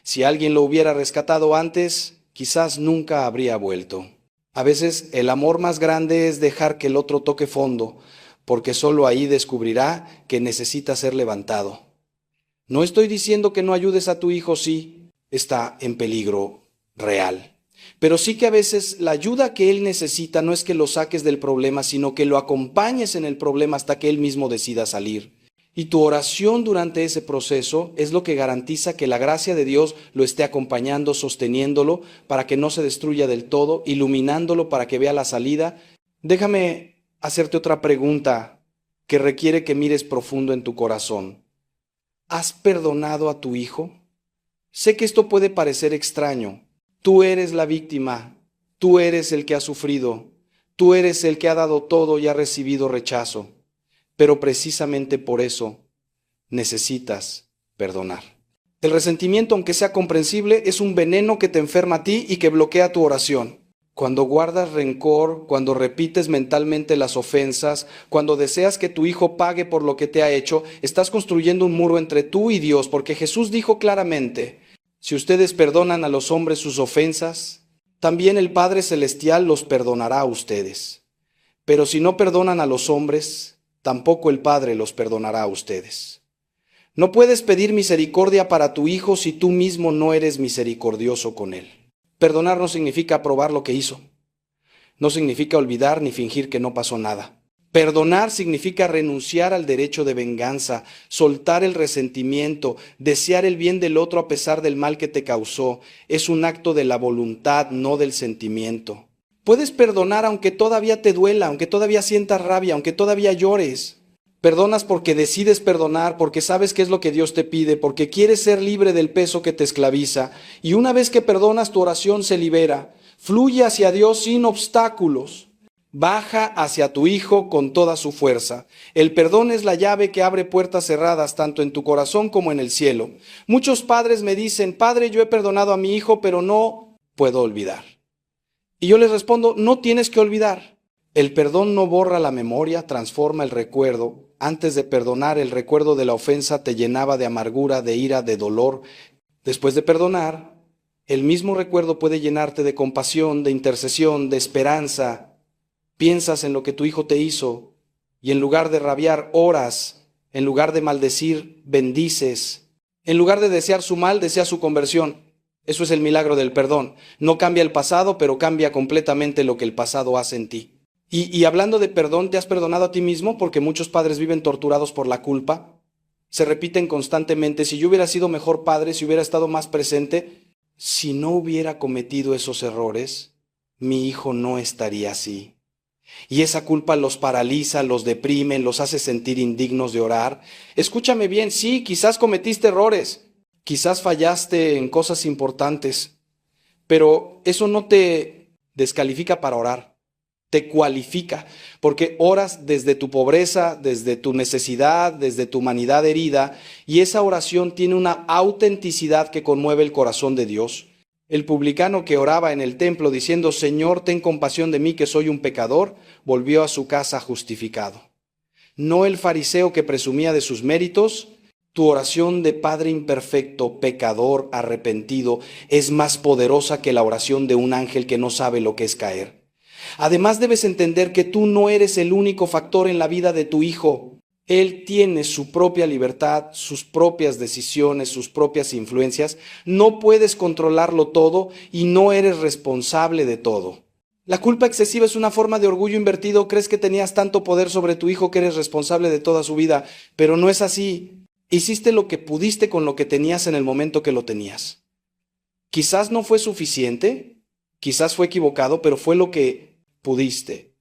Si alguien lo hubiera rescatado antes, quizás nunca habría vuelto. A veces el amor más grande es dejar que el otro toque fondo, porque solo ahí descubrirá que necesita ser levantado. No estoy diciendo que no ayudes a tu hijo si está en peligro real. Pero sí que a veces la ayuda que él necesita no es que lo saques del problema, sino que lo acompañes en el problema hasta que él mismo decida salir. Y tu oración durante ese proceso es lo que garantiza que la gracia de Dios lo esté acompañando, sosteniéndolo, para que no se destruya del todo, iluminándolo para que vea la salida. Déjame hacerte otra pregunta que requiere que mires profundo en tu corazón. ¿Has perdonado a tu hijo? Sé que esto puede parecer extraño. Tú eres la víctima, tú eres el que ha sufrido, tú eres el que ha dado todo y ha recibido rechazo. Pero precisamente por eso necesitas perdonar. El resentimiento, aunque sea comprensible, es un veneno que te enferma a ti y que bloquea tu oración. Cuando guardas rencor, cuando repites mentalmente las ofensas, cuando deseas que tu hijo pague por lo que te ha hecho, estás construyendo un muro entre tú y Dios, porque Jesús dijo claramente: si ustedes perdonan a los hombres sus ofensas, también el Padre Celestial los perdonará a ustedes. Pero si no perdonan a los hombres, tampoco el Padre los perdonará a ustedes. No puedes pedir misericordia para tu hijo si tú mismo no eres misericordioso con él. Perdonar no significa aprobar lo que hizo. No significa olvidar ni fingir que no pasó nada. Perdonar significa renunciar al derecho de venganza, soltar el resentimiento, desear el bien del otro a pesar del mal que te causó. Es un acto de la voluntad, no del sentimiento. Puedes perdonar aunque todavía te duela, aunque todavía sientas rabia, aunque todavía llores. Perdonas porque decides perdonar, porque sabes qué es lo que Dios te pide, porque quieres ser libre del peso que te esclaviza. Y una vez que perdonas, tu oración se libera. Fluye hacia Dios sin obstáculos. Baja hacia tu hijo con toda su fuerza. El perdón es la llave que abre puertas cerradas tanto en tu corazón como en el cielo. Muchos padres me dicen: Padre, yo he perdonado a mi hijo, pero no puedo olvidar. Y yo les respondo: no tienes que olvidar. El perdón no borra la memoria, transforma el recuerdo. Antes de perdonar, el recuerdo de la ofensa te llenaba de amargura, de ira, de dolor. Después de perdonar, el mismo recuerdo puede llenarte de compasión, de intercesión, de esperanza. Piensas en lo que tu hijo te hizo y en lugar de rabiar, oras. En lugar de maldecir, bendices. En lugar de desear su mal, deseas su conversión. Eso es el milagro del perdón. No cambia el pasado, pero cambia completamente lo que el pasado hace en ti. Y hablando de perdón, ¿te has perdonado a ti mismo? Porque muchos padres viven torturados por la culpa. Se repiten constantemente: si yo hubiera sido mejor padre, si hubiera estado más presente, si no hubiera cometido esos errores, mi hijo no estaría así. Y esa culpa los paraliza, los deprime, los hace sentir indignos de orar. Escúchame bien, sí, quizás cometiste errores, quizás fallaste en cosas importantes, pero eso no te descalifica para orar, te cualifica, porque oras desde tu pobreza, desde tu necesidad, desde tu humanidad herida, y esa oración tiene una autenticidad que conmueve el corazón de Dios. El publicano que oraba en el templo diciendo: Señor, ten compasión de mí que soy un pecador, volvió a su casa justificado. No el fariseo que presumía de sus méritos. Tu oración de padre imperfecto, pecador, arrepentido, es más poderosa que la oración de un ángel que no sabe lo que es caer. Además, debes entender que tú no eres el único factor en la vida de tu hijo. Él tiene su propia libertad, sus propias decisiones, sus propias influencias. No puedes controlarlo todo y no eres responsable de todo. La culpa excesiva es una forma de orgullo invertido. Crees que tenías tanto poder sobre tu hijo que eres responsable de toda su vida, pero no es así. Hiciste lo que pudiste con lo que tenías en el momento que lo tenías. Quizás no fue suficiente, quizás fue equivocado, pero fue lo que pudiste.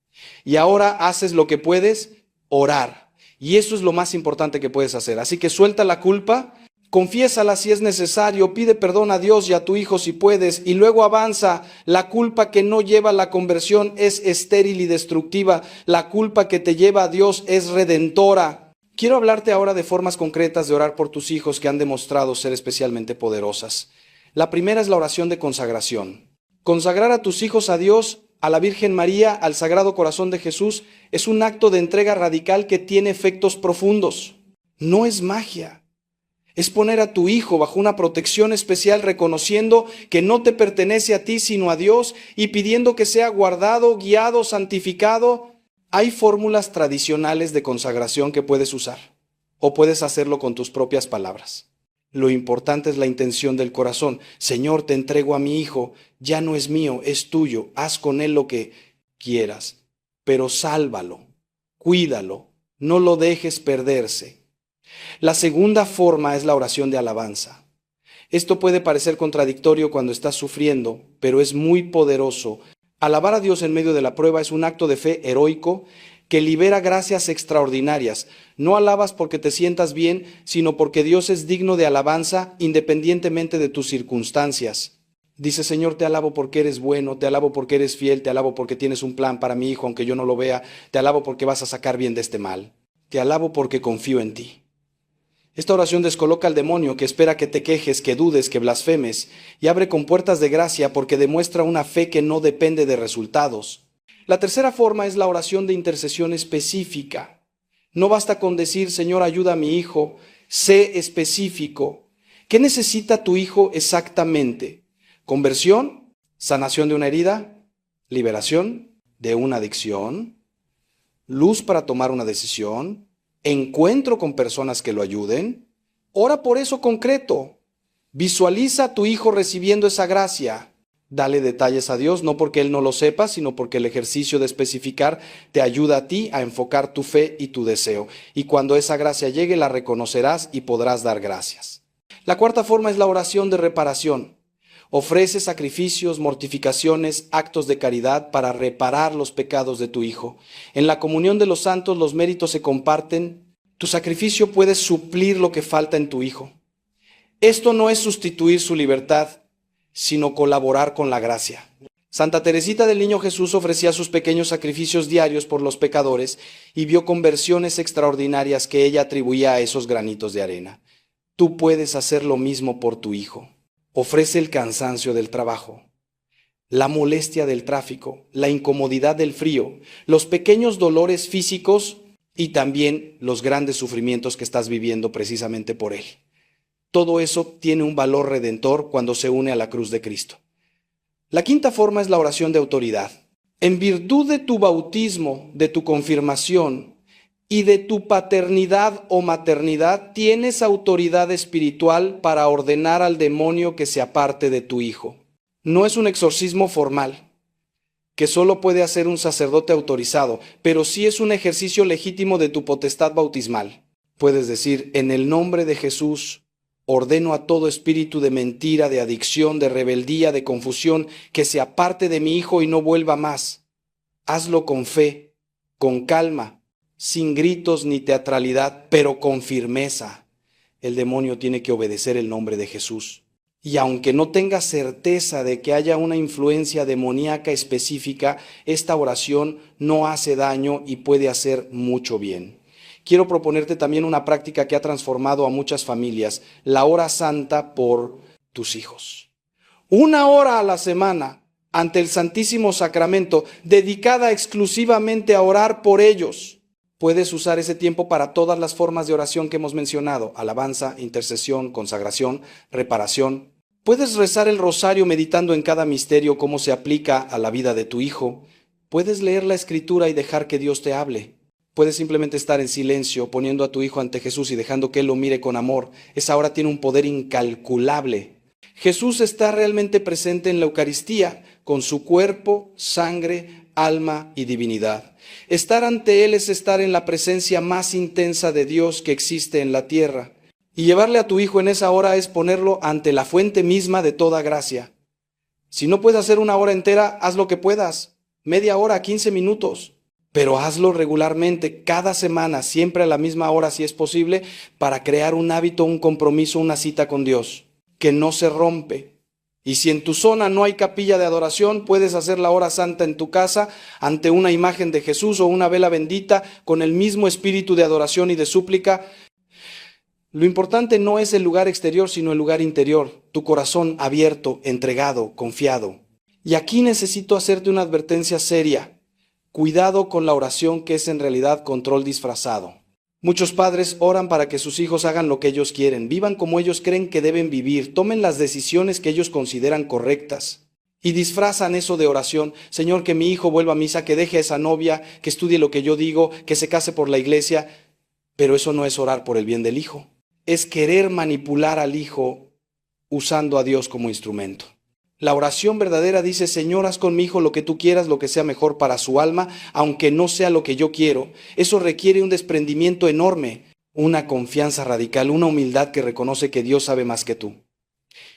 Y ahora haces lo que puedes, orar. Y eso es lo más importante que puedes hacer. Así que suelta la culpa, confiésala si es necesario, pide perdón a Dios y a tu hijo si puedes, y luego avanza. La culpa que no lleva a la conversión es estéril y destructiva. La culpa que te lleva a Dios es redentora. Quiero hablarte ahora de formas concretas de orar por tus hijos que han demostrado ser especialmente poderosas. La primera es la oración de consagración. Consagrar a tus hijos a Dios, a la Virgen María, al Sagrado Corazón de Jesús, es un acto de entrega radical que tiene efectos profundos. No es magia. Es poner a tu hijo bajo una protección especial, reconociendo que no te pertenece a ti sino a Dios y pidiendo que sea guardado, guiado, santificado. Hay fórmulas tradicionales de consagración que puedes usar o puedes hacerlo con tus propias palabras. Lo importante es la intención del corazón. Señor, te entrego a mi hijo, ya no es mío, es tuyo, haz con él lo que quieras, pero sálvalo, cuídalo, no lo dejes perderse. La segunda forma es la oración de alabanza. Esto puede parecer contradictorio cuando estás sufriendo, pero es muy poderoso. Alabar a Dios en medio de la prueba es un acto de fe heroico que libera gracias extraordinarias. No alabas porque te sientas bien, sino porque Dios es digno de alabanza independientemente de tus circunstancias. Dice, Señor, te alabo porque eres bueno, te alabo porque eres fiel, te alabo porque tienes un plan para mi hijo aunque yo no lo vea, te alabo porque vas a sacar bien de este mal, te alabo porque confío en ti. Esta oración descoloca al demonio que espera que te quejes, que dudes, que blasfemes, y abre compuertas de gracia porque demuestra una fe que no depende de resultados. La tercera forma es la oración de intercesión específica. No basta con decir, Señor, ayuda a mi hijo, sé específico. ¿Qué necesita tu hijo exactamente? ¿Conversión? ¿Sanación de una herida? ¿Liberación de una adicción? ¿Luz para tomar una decisión? ¿Encuentro con personas que lo ayuden? Ora por eso concreto. Visualiza a tu hijo recibiendo esa gracia. Dale detalles a Dios, no porque Él no lo sepa, sino porque el ejercicio de especificar te ayuda a ti a enfocar tu fe y tu deseo. Y cuando esa gracia llegue, la reconocerás y podrás dar gracias. La cuarta forma es la oración de reparación. Ofrece sacrificios, mortificaciones, actos de caridad para reparar los pecados de tu hijo. En la comunión de los santos los méritos se comparten. Tu sacrificio puede suplir lo que falta en tu hijo. Esto no es sustituir su libertad, sino colaborar con la gracia. Santa Teresita del Niño Jesús ofrecía sus pequeños sacrificios diarios por los pecadores y vio conversiones extraordinarias que ella atribuía a esos granitos de arena. Tú puedes hacer lo mismo por tu hijo. Ofrece el cansancio del trabajo, la molestia del tráfico, la incomodidad del frío, los pequeños dolores físicos y también los grandes sufrimientos que estás viviendo precisamente por él. Todo eso tiene un valor redentor cuando se une a la cruz de Cristo. La quinta forma es la oración de autoridad. En virtud de tu bautismo, de tu confirmación y de tu paternidad o maternidad, tienes autoridad espiritual para ordenar al demonio que se aparte de tu hijo. No es un exorcismo formal, que solo puede hacer un sacerdote autorizado, pero sí es un ejercicio legítimo de tu potestad bautismal. Puedes decir, en el nombre de Jesús, ordeno a todo espíritu de mentira, de adicción, de rebeldía, de confusión, que se aparte de mi hijo y no vuelva más. Hazlo con fe, con calma, sin gritos ni teatralidad, pero con firmeza. El demonio tiene que obedecer el nombre de Jesús. Y aunque no tenga certeza de que haya una influencia demoníaca específica, esta oración no hace daño y puede hacer mucho bien. Quiero proponerte también una práctica que ha transformado a muchas familias, la hora santa por tus hijos. 1 hora a la semana ante el Santísimo Sacramento, dedicada exclusivamente a orar por ellos. Puedes usar ese tiempo para todas las formas de oración que hemos mencionado: alabanza, intercesión, consagración, reparación. Puedes rezar el rosario meditando en cada misterio cómo se aplica a la vida de tu hijo. Puedes leer la Escritura y dejar que Dios te hable. Puedes simplemente estar en silencio, poniendo a tu hijo ante Jesús y dejando que Él lo mire con amor. Esa hora tiene un poder incalculable. Jesús está realmente presente en la Eucaristía, con su cuerpo, sangre, alma y divinidad. Estar ante Él es estar en la presencia más intensa de Dios que existe en la tierra. Y llevarle a tu hijo en esa hora es ponerlo ante la fuente misma de toda gracia. Si no puedes hacer una hora entera, haz lo que puedas. Media hora, 15 minutos. Pero hazlo regularmente, cada semana, siempre a la misma hora si es posible, para crear un hábito, un compromiso, una cita con Dios, que no se rompe. Y si en tu zona no hay capilla de adoración, puedes hacer la hora santa en tu casa, ante una imagen de Jesús o una vela bendita, con el mismo espíritu de adoración y de súplica. Lo importante no es el lugar exterior, sino el lugar interior, tu corazón abierto, entregado, confiado. Y aquí necesito hacerte una advertencia seria. Cuidado con la oración, que es en realidad control disfrazado. Muchos padres oran para que sus hijos hagan lo que ellos quieren, vivan como ellos creen que deben vivir, tomen las decisiones que ellos consideran correctas. Y disfrazan eso de oración. Señor, que mi hijo vuelva a misa, que deje a esa novia, que estudie lo que yo digo, que se case por la iglesia. Pero eso no es orar por el bien del hijo. Es querer manipular al hijo usando a Dios como instrumento. La oración verdadera dice: Señor, haz con mi hijo lo que tú quieras, lo que sea mejor para su alma, aunque no sea lo que yo quiero. Eso requiere un desprendimiento enorme, una confianza radical, una humildad que reconoce que Dios sabe más que tú.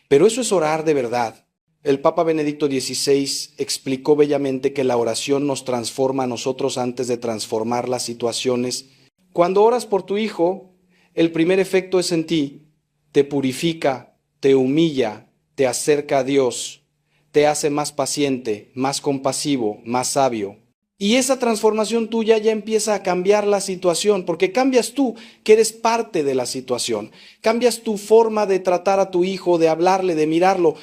Pero eso es orar de verdad. El Papa Benedicto XVI explicó bellamente que la oración nos transforma a nosotros antes de transformar las situaciones. Cuando oras por tu hijo, el primer efecto es en ti, te purifica, te humilla, te acerca a Dios, te hace más paciente, más compasivo, más sabio. Y esa transformación tuya ya empieza a cambiar la situación, porque cambias tú, que eres parte de la situación. Cambias tu forma de tratar a tu hijo, de hablarle, de mirarlo.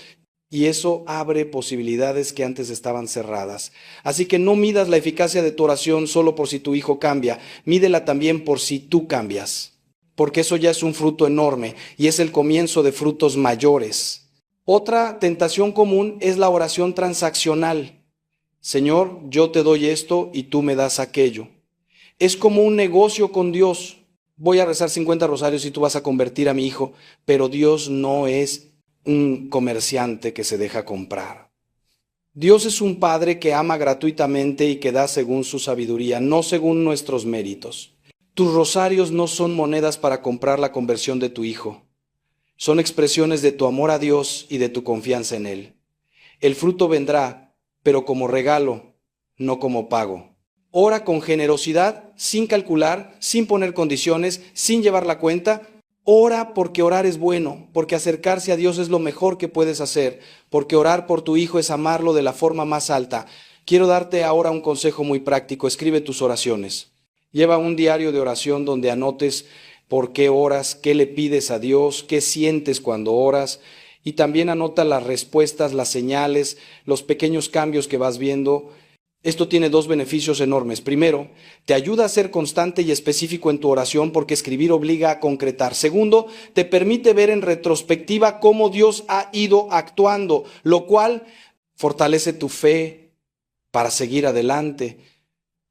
Y eso abre posibilidades que antes estaban cerradas. Así que no midas la eficacia de tu oración solo por si tu hijo cambia, mídela también por si tú cambias. Porque eso ya es un fruto enorme y es el comienzo de frutos mayores. Otra tentación común es la oración transaccional. Señor, yo te doy esto y tú me das aquello. Es como un negocio con Dios. Voy a rezar 50 rosarios y tú vas a convertir a mi hijo, pero Dios no es un comerciante que se deja comprar. Dios es un Padre que ama gratuitamente y que da según su sabiduría, no según nuestros méritos. Tus rosarios no son monedas para comprar la conversión de tu hijo. Son expresiones de tu amor a Dios y de tu confianza en Él. El fruto vendrá, pero como regalo, no como pago. Ora con generosidad, sin calcular, sin poner condiciones, sin llevar la cuenta. Ora porque orar es bueno, porque acercarse a Dios es lo mejor que puedes hacer, porque orar por tu hijo es amarlo de la forma más alta. Quiero darte ahora un consejo muy práctico. Escribe tus oraciones. Lleva un diario de oración donde anotes por qué oras, qué le pides a Dios, qué sientes cuando oras, y también anota las respuestas, las señales, los pequeños cambios que vas viendo. Esto tiene dos beneficios enormes. Primero, te ayuda a ser constante y específico en tu oración porque escribir obliga a concretar. Segundo, te permite ver en retrospectiva cómo Dios ha ido actuando, lo cual fortalece tu fe para seguir adelante.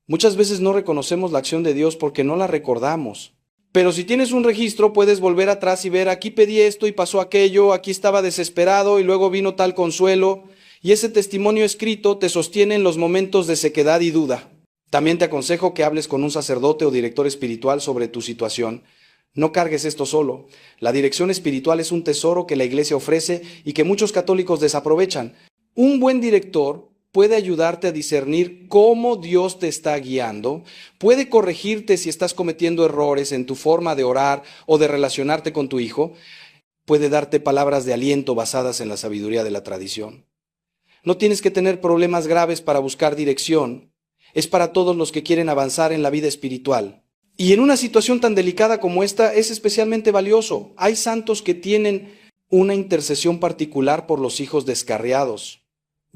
Muchas veces no reconocemos la acción de Dios porque no la recordamos. Pero si tienes un registro, puedes volver atrás y ver: aquí pedí esto y pasó aquello, aquí estaba desesperado y luego vino tal consuelo. Y ese testimonio escrito te sostiene en los momentos de sequedad y duda. También te aconsejo que hables con un sacerdote o director espiritual sobre tu situación. No cargues esto solo. La dirección espiritual es un tesoro que la Iglesia ofrece y que muchos católicos desaprovechan. Un buen director puede ayudarte a discernir cómo Dios te está guiando, puede corregirte si estás cometiendo errores en tu forma de orar o de relacionarte con tu hijo, puede darte palabras de aliento basadas en la sabiduría de la tradición. No tienes que tener problemas graves para buscar dirección. Es para todos los que quieren avanzar en la vida espiritual. Y en una situación tan delicada como esta es especialmente valioso. Hay santos que tienen una intercesión particular por los hijos descarriados.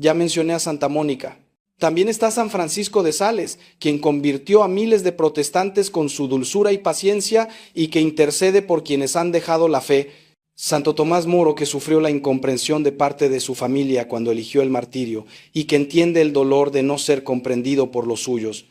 Ya mencioné a Santa Mónica. También está San Francisco de Sales, quien convirtió a miles de protestantes con su dulzura y paciencia y que intercede por quienes han dejado la fe. Santo Tomás Moro, que sufrió la incomprensión de parte de su familia cuando eligió el martirio y que entiende el dolor de no ser comprendido por los suyos.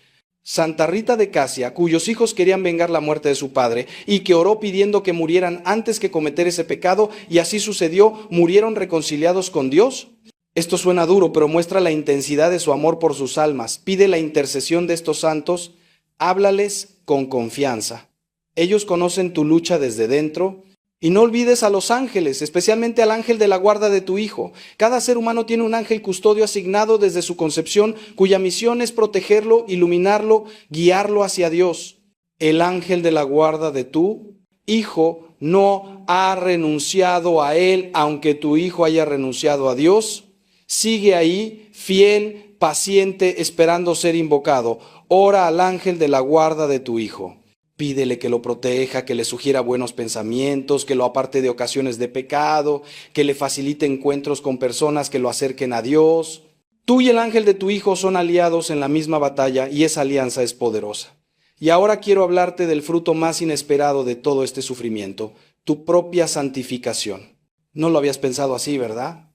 Santa Rita de Casia, cuyos hijos querían vengar la muerte de su padre y que oró pidiendo que murieran antes que cometer ese pecado, y así sucedió, murieron reconciliados con Dios. Esto suena duro, pero muestra la intensidad de su amor por sus almas. Pide la intercesión de estos santos, háblales con confianza. Ellos conocen tu lucha desde dentro. Y no olvides a los ángeles, especialmente al ángel de la guarda de tu hijo. Cada ser humano tiene un ángel custodio asignado desde su concepción, cuya misión es protegerlo, iluminarlo, guiarlo hacia Dios. El ángel de la guarda de tu hijo no ha renunciado a él, aunque tu hijo haya renunciado a Dios. Sigue ahí, fiel, paciente, esperando ser invocado. Ora al ángel de la guarda de tu hijo. Pídele que lo proteja, que le sugiera buenos pensamientos, que lo aparte de ocasiones de pecado, que le facilite encuentros con personas que lo acerquen a Dios. Tú y el ángel de tu hijo son aliados en la misma batalla y esa alianza es poderosa. Y ahora quiero hablarte del fruto más inesperado de todo este sufrimiento, tu propia santificación. No lo habías pensado así, ¿verdad?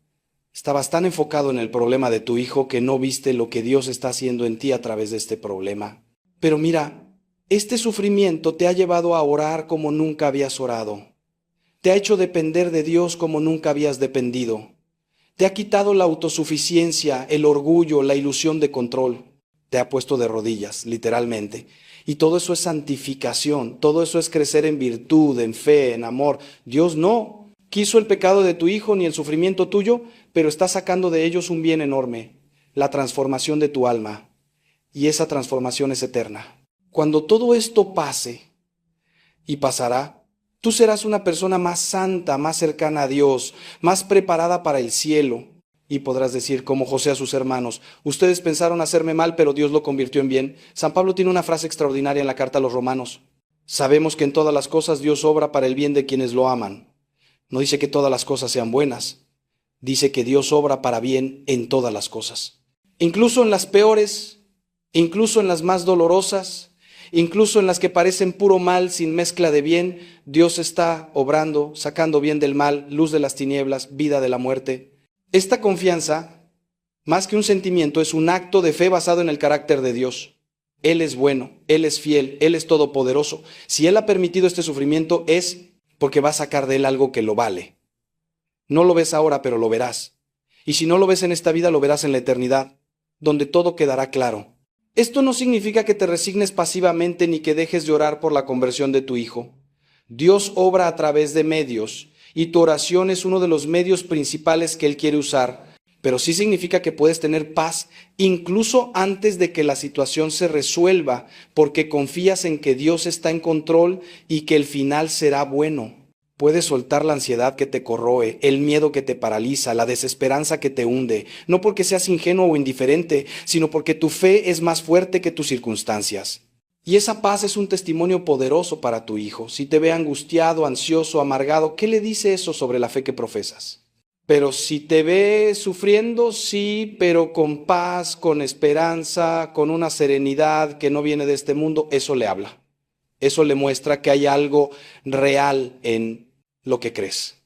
Estabas tan enfocado en el problema de tu hijo que no viste lo que Dios está haciendo en ti a través de este problema. Pero mira, este sufrimiento te ha llevado a orar como nunca habías orado. Te ha hecho depender de Dios como nunca habías dependido. Te ha quitado la autosuficiencia, el orgullo, la ilusión de control. Te ha puesto de rodillas, literalmente. Y todo eso es santificación. Todo eso es crecer en virtud, en fe, en amor. Dios no quiso el pecado de tu hijo ni el sufrimiento tuyo, pero está sacando de ellos un bien enorme, la transformación de tu alma. Y esa transformación es eterna. Cuando todo esto pase, y pasará, tú serás una persona más santa, más cercana a Dios, más preparada para el cielo. Y podrás decir, como José a sus hermanos, ustedes pensaron hacerme mal, pero Dios lo convirtió en bien. San Pablo tiene una frase extraordinaria en la carta a los Romanos. Sabemos que en todas las cosas Dios obra para el bien de quienes lo aman. No dice que todas las cosas sean buenas. Dice que Dios obra para bien en todas las cosas. Incluso en las peores, incluso en las más dolorosas, incluso en las que parecen puro mal sin mezcla de bien, Dios está obrando, sacando bien del mal, luz de las tinieblas, vida de la muerte. Esta confianza, más que un sentimiento, es un acto de fe basado en el carácter de Dios. Él es bueno, Él es fiel, Él es todopoderoso. Si Él ha permitido este sufrimiento es porque va a sacar de Él algo que lo vale. No lo ves ahora, pero lo verás. Y si no lo ves en esta vida, lo verás en la eternidad, donde todo quedará claro. Esto no significa que te resignes pasivamente ni que dejes de orar por la conversión de tu hijo. Dios obra a través de medios y tu oración es uno de los medios principales que Él quiere usar, pero sí significa que puedes tener paz incluso antes de que la situación se resuelva, porque confías en que Dios está en control y que el final será bueno. Puedes soltar la ansiedad que te corroe, el miedo que te paraliza, la desesperanza que te hunde, no porque seas ingenuo o indiferente, sino porque tu fe es más fuerte que tus circunstancias. Y esa paz es un testimonio poderoso para tu hijo. Si te ve angustiado, ansioso, amargado, ¿qué le dice eso sobre la fe que profesas? Pero si te ve sufriendo, sí, pero con paz, con esperanza, con una serenidad que no viene de este mundo, eso le habla. Eso le muestra que hay algo real en lo que crees.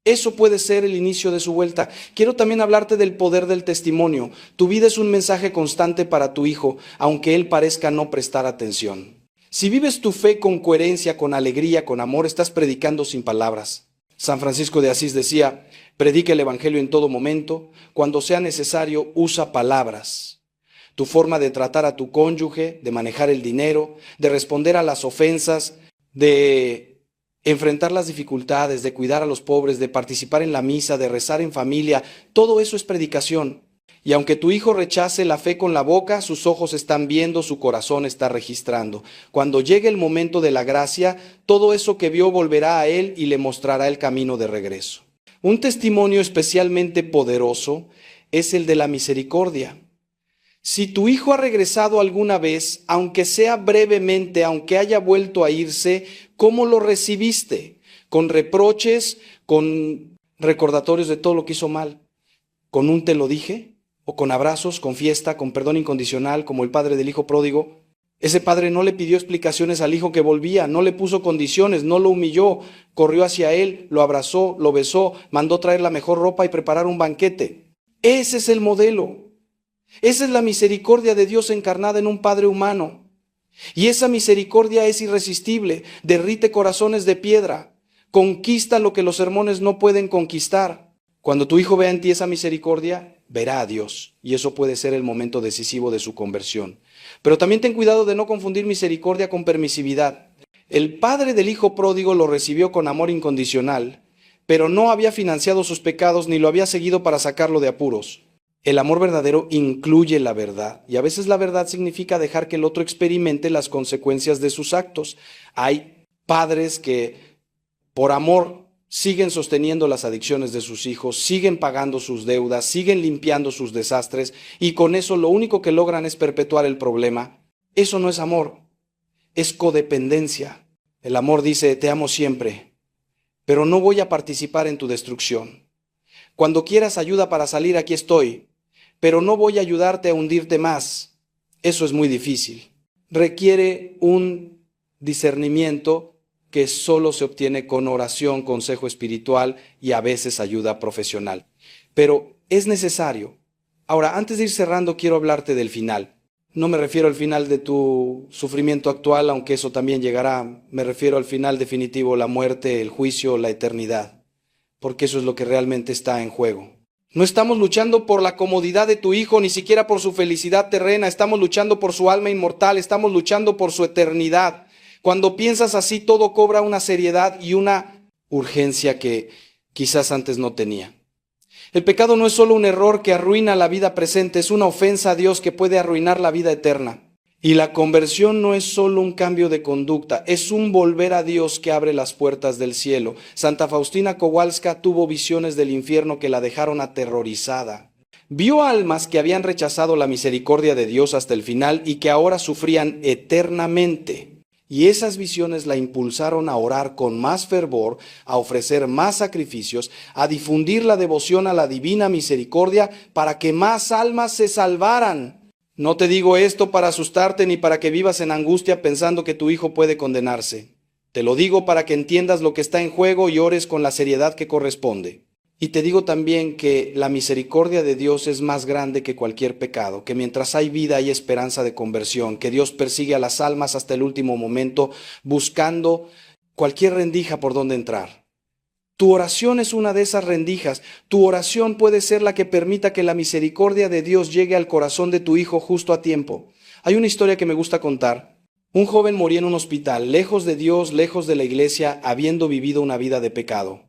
Eso puede ser el inicio de su vuelta. Quiero también hablarte del poder del testimonio. Tu vida es un mensaje constante para tu hijo, aunque él parezca no prestar atención. Si vives tu fe con coherencia, con alegría, con amor, estás predicando sin palabras. San Francisco de Asís decía, predica el evangelio en todo momento, cuando sea necesario, usa palabras. Tu forma de tratar a tu cónyuge, de manejar el dinero, de responder a las ofensas, de enfrentar las dificultades, de cuidar a los pobres, de participar en la misa, de rezar en familia, todo eso es predicación. Y aunque tu hijo rechace la fe con la boca, sus ojos están viendo, su corazón está registrando. Cuando llegue el momento de la gracia, todo eso que vio volverá a él y le mostrará el camino de regreso. Un testimonio especialmente poderoso es el de la misericordia. Si tu hijo ha regresado alguna vez, aunque sea brevemente, aunque haya vuelto a irse, ¿cómo lo recibiste? ¿Con reproches? ¿Con recordatorios de todo lo que hizo mal? ¿Con un te lo dije? ¿O con abrazos, con fiesta, con perdón incondicional, como el padre del hijo pródigo? Ese padre no le pidió explicaciones al hijo que volvía, no le puso condiciones, no lo humilló, corrió hacia él, lo abrazó, lo besó, mandó traer la mejor ropa y preparar un banquete. Ese es el modelo. Esa es la misericordia de Dios encarnada en un Padre humano. Y esa misericordia es irresistible, derrite corazones de piedra, conquista lo que los sermones no pueden conquistar. Cuando tu hijo vea en ti esa misericordia, verá a Dios, y eso puede ser el momento decisivo de su conversión. Pero también ten cuidado de no confundir misericordia con permisividad. El padre del hijo pródigo lo recibió con amor incondicional, pero no había financiado sus pecados ni lo había seguido para sacarlo de apuros. El amor verdadero incluye la verdad, y a veces la verdad significa dejar que el otro experimente las consecuencias de sus actos. Hay padres que, por amor, siguen sosteniendo las adicciones de sus hijos, siguen pagando sus deudas, siguen limpiando sus desastres, y con eso lo único que logran es perpetuar el problema. Eso no es amor, es codependencia. El amor dice, te amo siempre, pero no voy a participar en tu destrucción. Cuando quieras ayuda para salir, aquí estoy, pero no voy a ayudarte a hundirte más. Eso es muy difícil. Requiere un discernimiento que solo se obtiene con oración, consejo espiritual y a veces ayuda profesional. Pero es necesario. Ahora, antes de ir cerrando, quiero hablarte del final. No me refiero al final de tu sufrimiento actual, aunque eso también llegará. Me refiero al final definitivo, la muerte, el juicio, la eternidad. Porque eso es lo que realmente está en juego. No estamos luchando por la comodidad de tu hijo, ni siquiera por su felicidad terrena. Estamos luchando por su alma inmortal, estamos luchando por su eternidad. Cuando piensas así, todo cobra una seriedad y una urgencia que quizás antes no tenía. El pecado no es solo un error que arruina la vida presente, es una ofensa a Dios que puede arruinar la vida eterna. Y la conversión no es solo un cambio de conducta, es un volver a Dios que abre las puertas del cielo. Santa Faustina Kowalska tuvo visiones del infierno que la dejaron aterrorizada. Vio almas que habían rechazado la misericordia de Dios hasta el final y que ahora sufrían eternamente. Y esas visiones la impulsaron a orar con más fervor, a ofrecer más sacrificios, a difundir la devoción a la divina misericordia para que más almas se salvaran. No te digo esto para asustarte ni para que vivas en angustia pensando que tu hijo puede condenarse. Te lo digo para que entiendas lo que está en juego y ores con la seriedad que corresponde. Y te digo también que la misericordia de Dios es más grande que cualquier pecado, que mientras hay vida hay esperanza de conversión, que Dios persigue a las almas hasta el último momento, buscando cualquier rendija por donde entrar. Tu oración es una de esas rendijas. Tu oración puede ser la que permita que la misericordia de Dios llegue al corazón de tu hijo justo a tiempo. Hay una historia que me gusta contar. Un joven moría en un hospital, lejos de Dios, lejos de la iglesia, habiendo vivido una vida de pecado.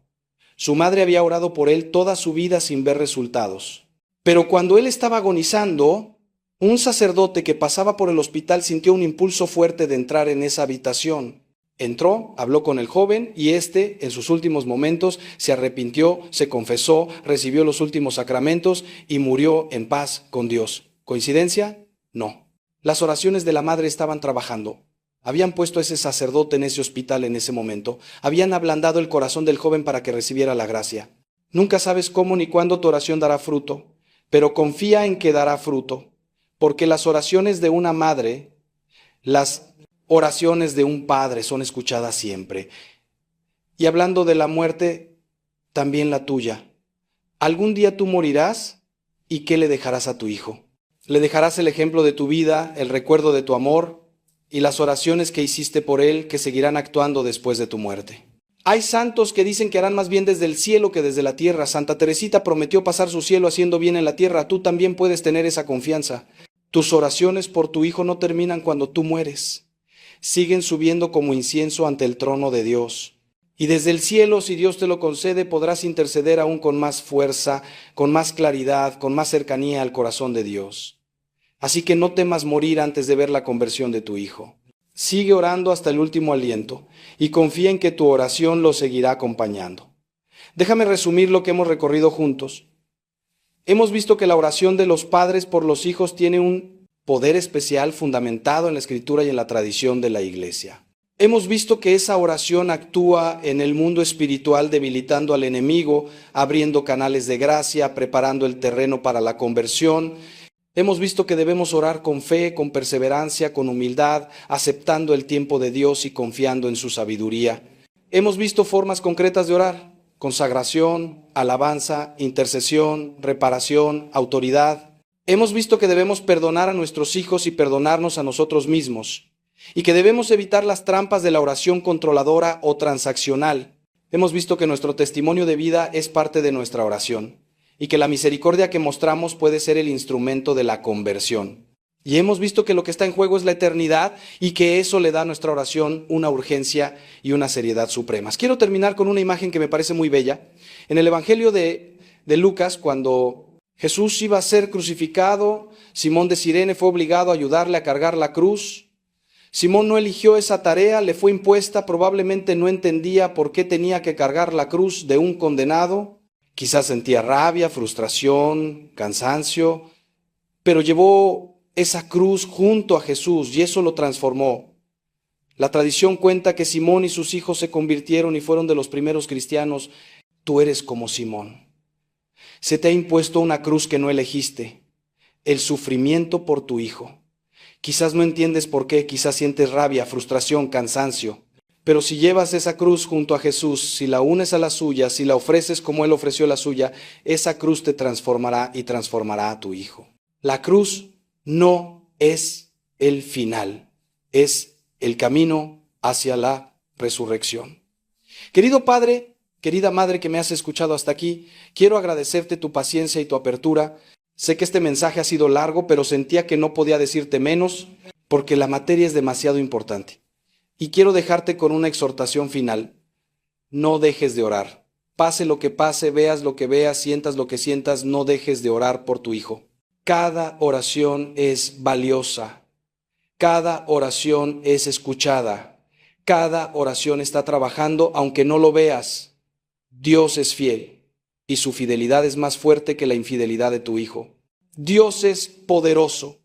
Su madre había orado por él toda su vida sin ver resultados. Pero cuando él estaba agonizando, un sacerdote que pasaba por el hospital sintió un impulso fuerte de entrar en esa habitación. Entró, habló con el joven y éste, en sus últimos momentos, se arrepintió, se confesó, recibió los últimos sacramentos y murió en paz con Dios. ¿Coincidencia? No. Las oraciones de la madre estaban trabajando. Habían puesto a ese sacerdote en ese hospital en ese momento. Habían ablandado el corazón del joven para que recibiera la gracia. Nunca sabes cómo ni cuándo tu oración dará fruto, pero confía en que dará fruto, porque las oraciones de una madre, las oraciones de un padre son escuchadas siempre. Y hablando de la muerte, también la tuya. Algún día tú morirás, ¿y qué le dejarás a tu hijo? Le dejarás el ejemplo de tu vida, el recuerdo de tu amor, y las oraciones que hiciste por él que seguirán actuando después de tu muerte. Hay santos que dicen que harán más bien desde el cielo que desde la tierra. Santa Teresita prometió pasar su cielo haciendo bien en la tierra. Tú también puedes tener esa confianza. Tus oraciones por tu hijo no terminan cuando tú mueres. Siguen subiendo como incienso ante el trono de Dios. Y desde el cielo, si Dios te lo concede, podrás interceder aún con más fuerza, con más claridad, con más cercanía al corazón de Dios. Así que no temas morir antes de ver la conversión de tu hijo. Sigue orando hasta el último aliento y confía en que tu oración lo seguirá acompañando. Déjame resumir lo que hemos recorrido juntos. Hemos visto que la oración de los padres por los hijos tiene un poder especial fundamentado en la Escritura y en la tradición de la Iglesia. Hemos visto que esa oración actúa en el mundo espiritual debilitando al enemigo, abriendo canales de gracia, preparando el terreno para la conversión. Hemos visto que debemos orar con fe, con perseverancia, con humildad, aceptando el tiempo de Dios y confiando en su sabiduría. Hemos visto formas concretas de orar: consagración, alabanza, intercesión, reparación, autoridad. Hemos visto que debemos perdonar a nuestros hijos y perdonarnos a nosotros mismos, y que debemos evitar las trampas de la oración controladora o transaccional. Hemos visto que nuestro testimonio de vida es parte de nuestra oración, y que la misericordia que mostramos puede ser el instrumento de la conversión. Y hemos visto que lo que está en juego es la eternidad y que eso le da a nuestra oración una urgencia y una seriedad supremas. Quiero terminar con una imagen que me parece muy bella. En el Evangelio de Lucas, cuando Jesús iba a ser crucificado, Simón de Cirene fue obligado a ayudarle a cargar la cruz. Simón no eligió esa tarea, le fue impuesta, probablemente no entendía por qué tenía que cargar la cruz de un condenado. Quizás sentía rabia, frustración, cansancio, pero llevó esa cruz junto a Jesús y eso lo transformó. La tradición cuenta que Simón y sus hijos se convirtieron y fueron de los primeros cristianos. Tú eres como Simón. Se te ha impuesto una cruz que no elegiste, el sufrimiento por tu hijo. Quizás no entiendes por qué, quizás sientes rabia, frustración, cansancio. Pero si llevas esa cruz junto a Jesús, si la unes a la suya, si la ofreces como Él ofreció la suya, esa cruz te transformará y transformará a tu hijo. La cruz no es el final, es el camino hacia la resurrección. Querido Padre, querida Madre que me has escuchado hasta aquí, quiero agradecerte tu paciencia y tu apertura. Sé que este mensaje ha sido largo, pero sentía que no podía decirte menos porque la materia es demasiado importante. Y quiero dejarte con una exhortación final. No dejes de orar. Pase lo que pase, veas lo que veas, sientas lo que sientas, no dejes de orar por tu hijo. Cada oración es valiosa. Cada oración es escuchada. Cada oración está trabajando, aunque no lo veas. Dios es fiel y su fidelidad es más fuerte que la infidelidad de tu hijo. Dios es poderoso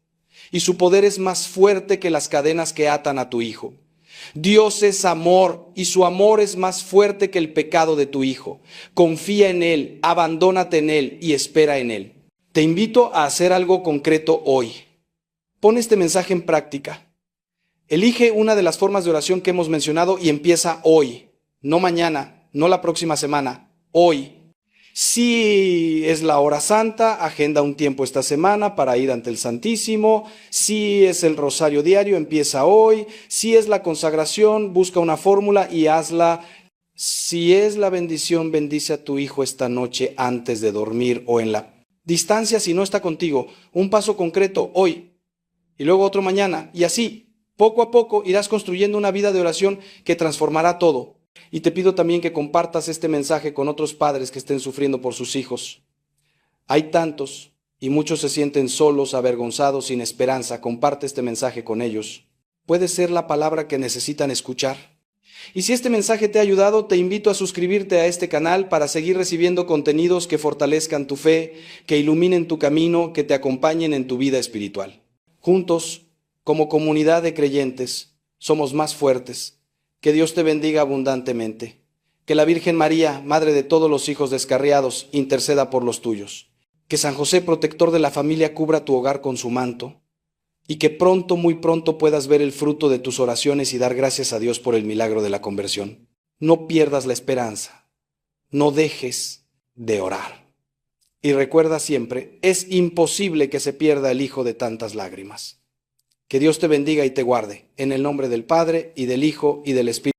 y su poder es más fuerte que las cadenas que atan a tu hijo. Dios es amor y su amor es más fuerte que el pecado de tu hijo. Confía en Él, abandónate en Él y espera en Él. Te invito a hacer algo concreto hoy. Pon este mensaje en práctica. Elige una de las formas de oración que hemos mencionado y empieza hoy, no mañana, no la próxima semana, hoy. Si es la hora santa, agenda un tiempo esta semana para ir ante el Santísimo. Si es el rosario diario, empieza hoy. Si es la consagración, busca una fórmula y hazla. Si es la bendición, bendice a tu hijo esta noche antes de dormir o en la distancia si no está contigo. Un paso concreto hoy y luego otro mañana. Y así, poco a poco, irás construyendo una vida de oración que transformará todo. Y te pido también que compartas este mensaje con otros padres que estén sufriendo por sus hijos. Hay tantos y muchos se sienten solos, avergonzados, sin esperanza. Comparte este mensaje con ellos. Puede ser la palabra que necesitan escuchar. Y si este mensaje te ha ayudado, te invito a suscribirte a este canal para seguir recibiendo contenidos que fortalezcan tu fe, que iluminen tu camino, que te acompañen en tu vida espiritual. Juntos, como comunidad de creyentes, somos más fuertes. Que Dios te bendiga abundantemente. Que la Virgen María, Madre de todos los hijos descarriados, interceda por los tuyos. Que San José, protector de la familia, cubra tu hogar con su manto. Y que pronto, muy pronto, puedas ver el fruto de tus oraciones y dar gracias a Dios por el milagro de la conversión. No pierdas la esperanza. No dejes de orar. Y recuerda siempre, es imposible que se pierda el hijo de tantas lágrimas. Que Dios te bendiga y te guarde, en el nombre del Padre, y del Hijo, y del Espíritu.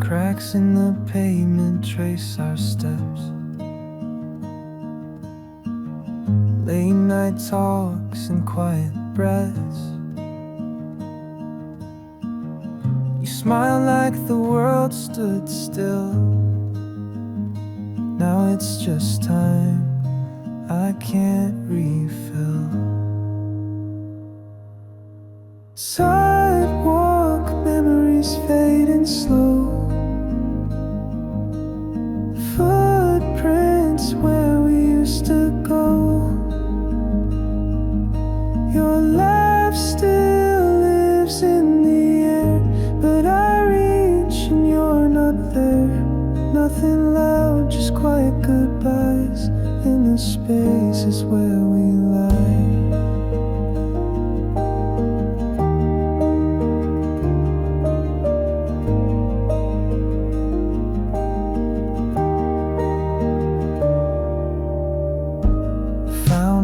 Cracks in the pavement trace our steps. Late night talks and quiet breaths. You smile like the world stood still. Now it's just time I can't refill. Sidewalk memories fading slow. Footprints where we used to go. Your laugh still lives in the air, but I reach and you're not there. Nothing loud, just quiet goodbyes in the spaces where we lie.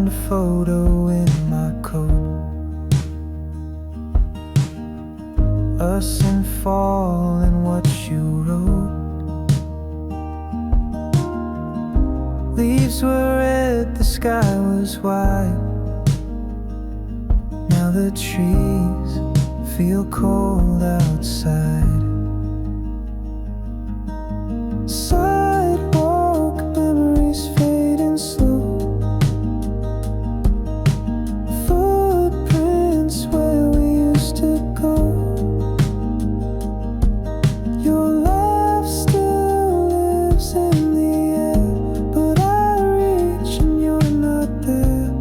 found a photo in my coat, us in fall and what you wrote. Leaves were red, the sky was white. Now the trees feel cold outside. Sidewalk memories fading slow, footprints where we used to go. Your laugh still lives in the air, but I reach and you're not there.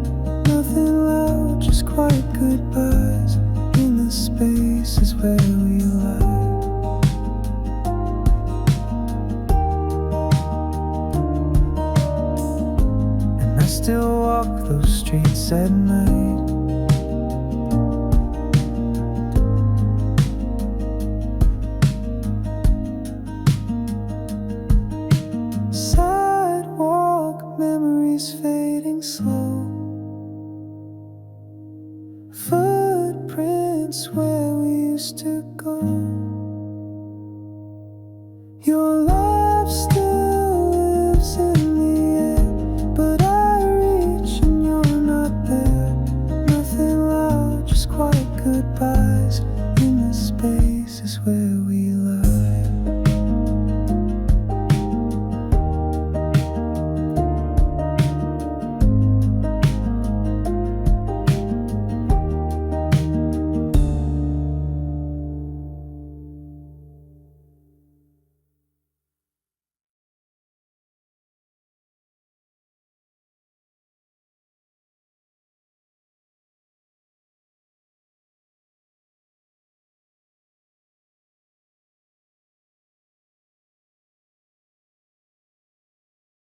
Nothing loud, just quiet goodbyes in the spaces where we lie. And I still walk those streets at night. Sidewalk memories fading slow, footprints where we used to go.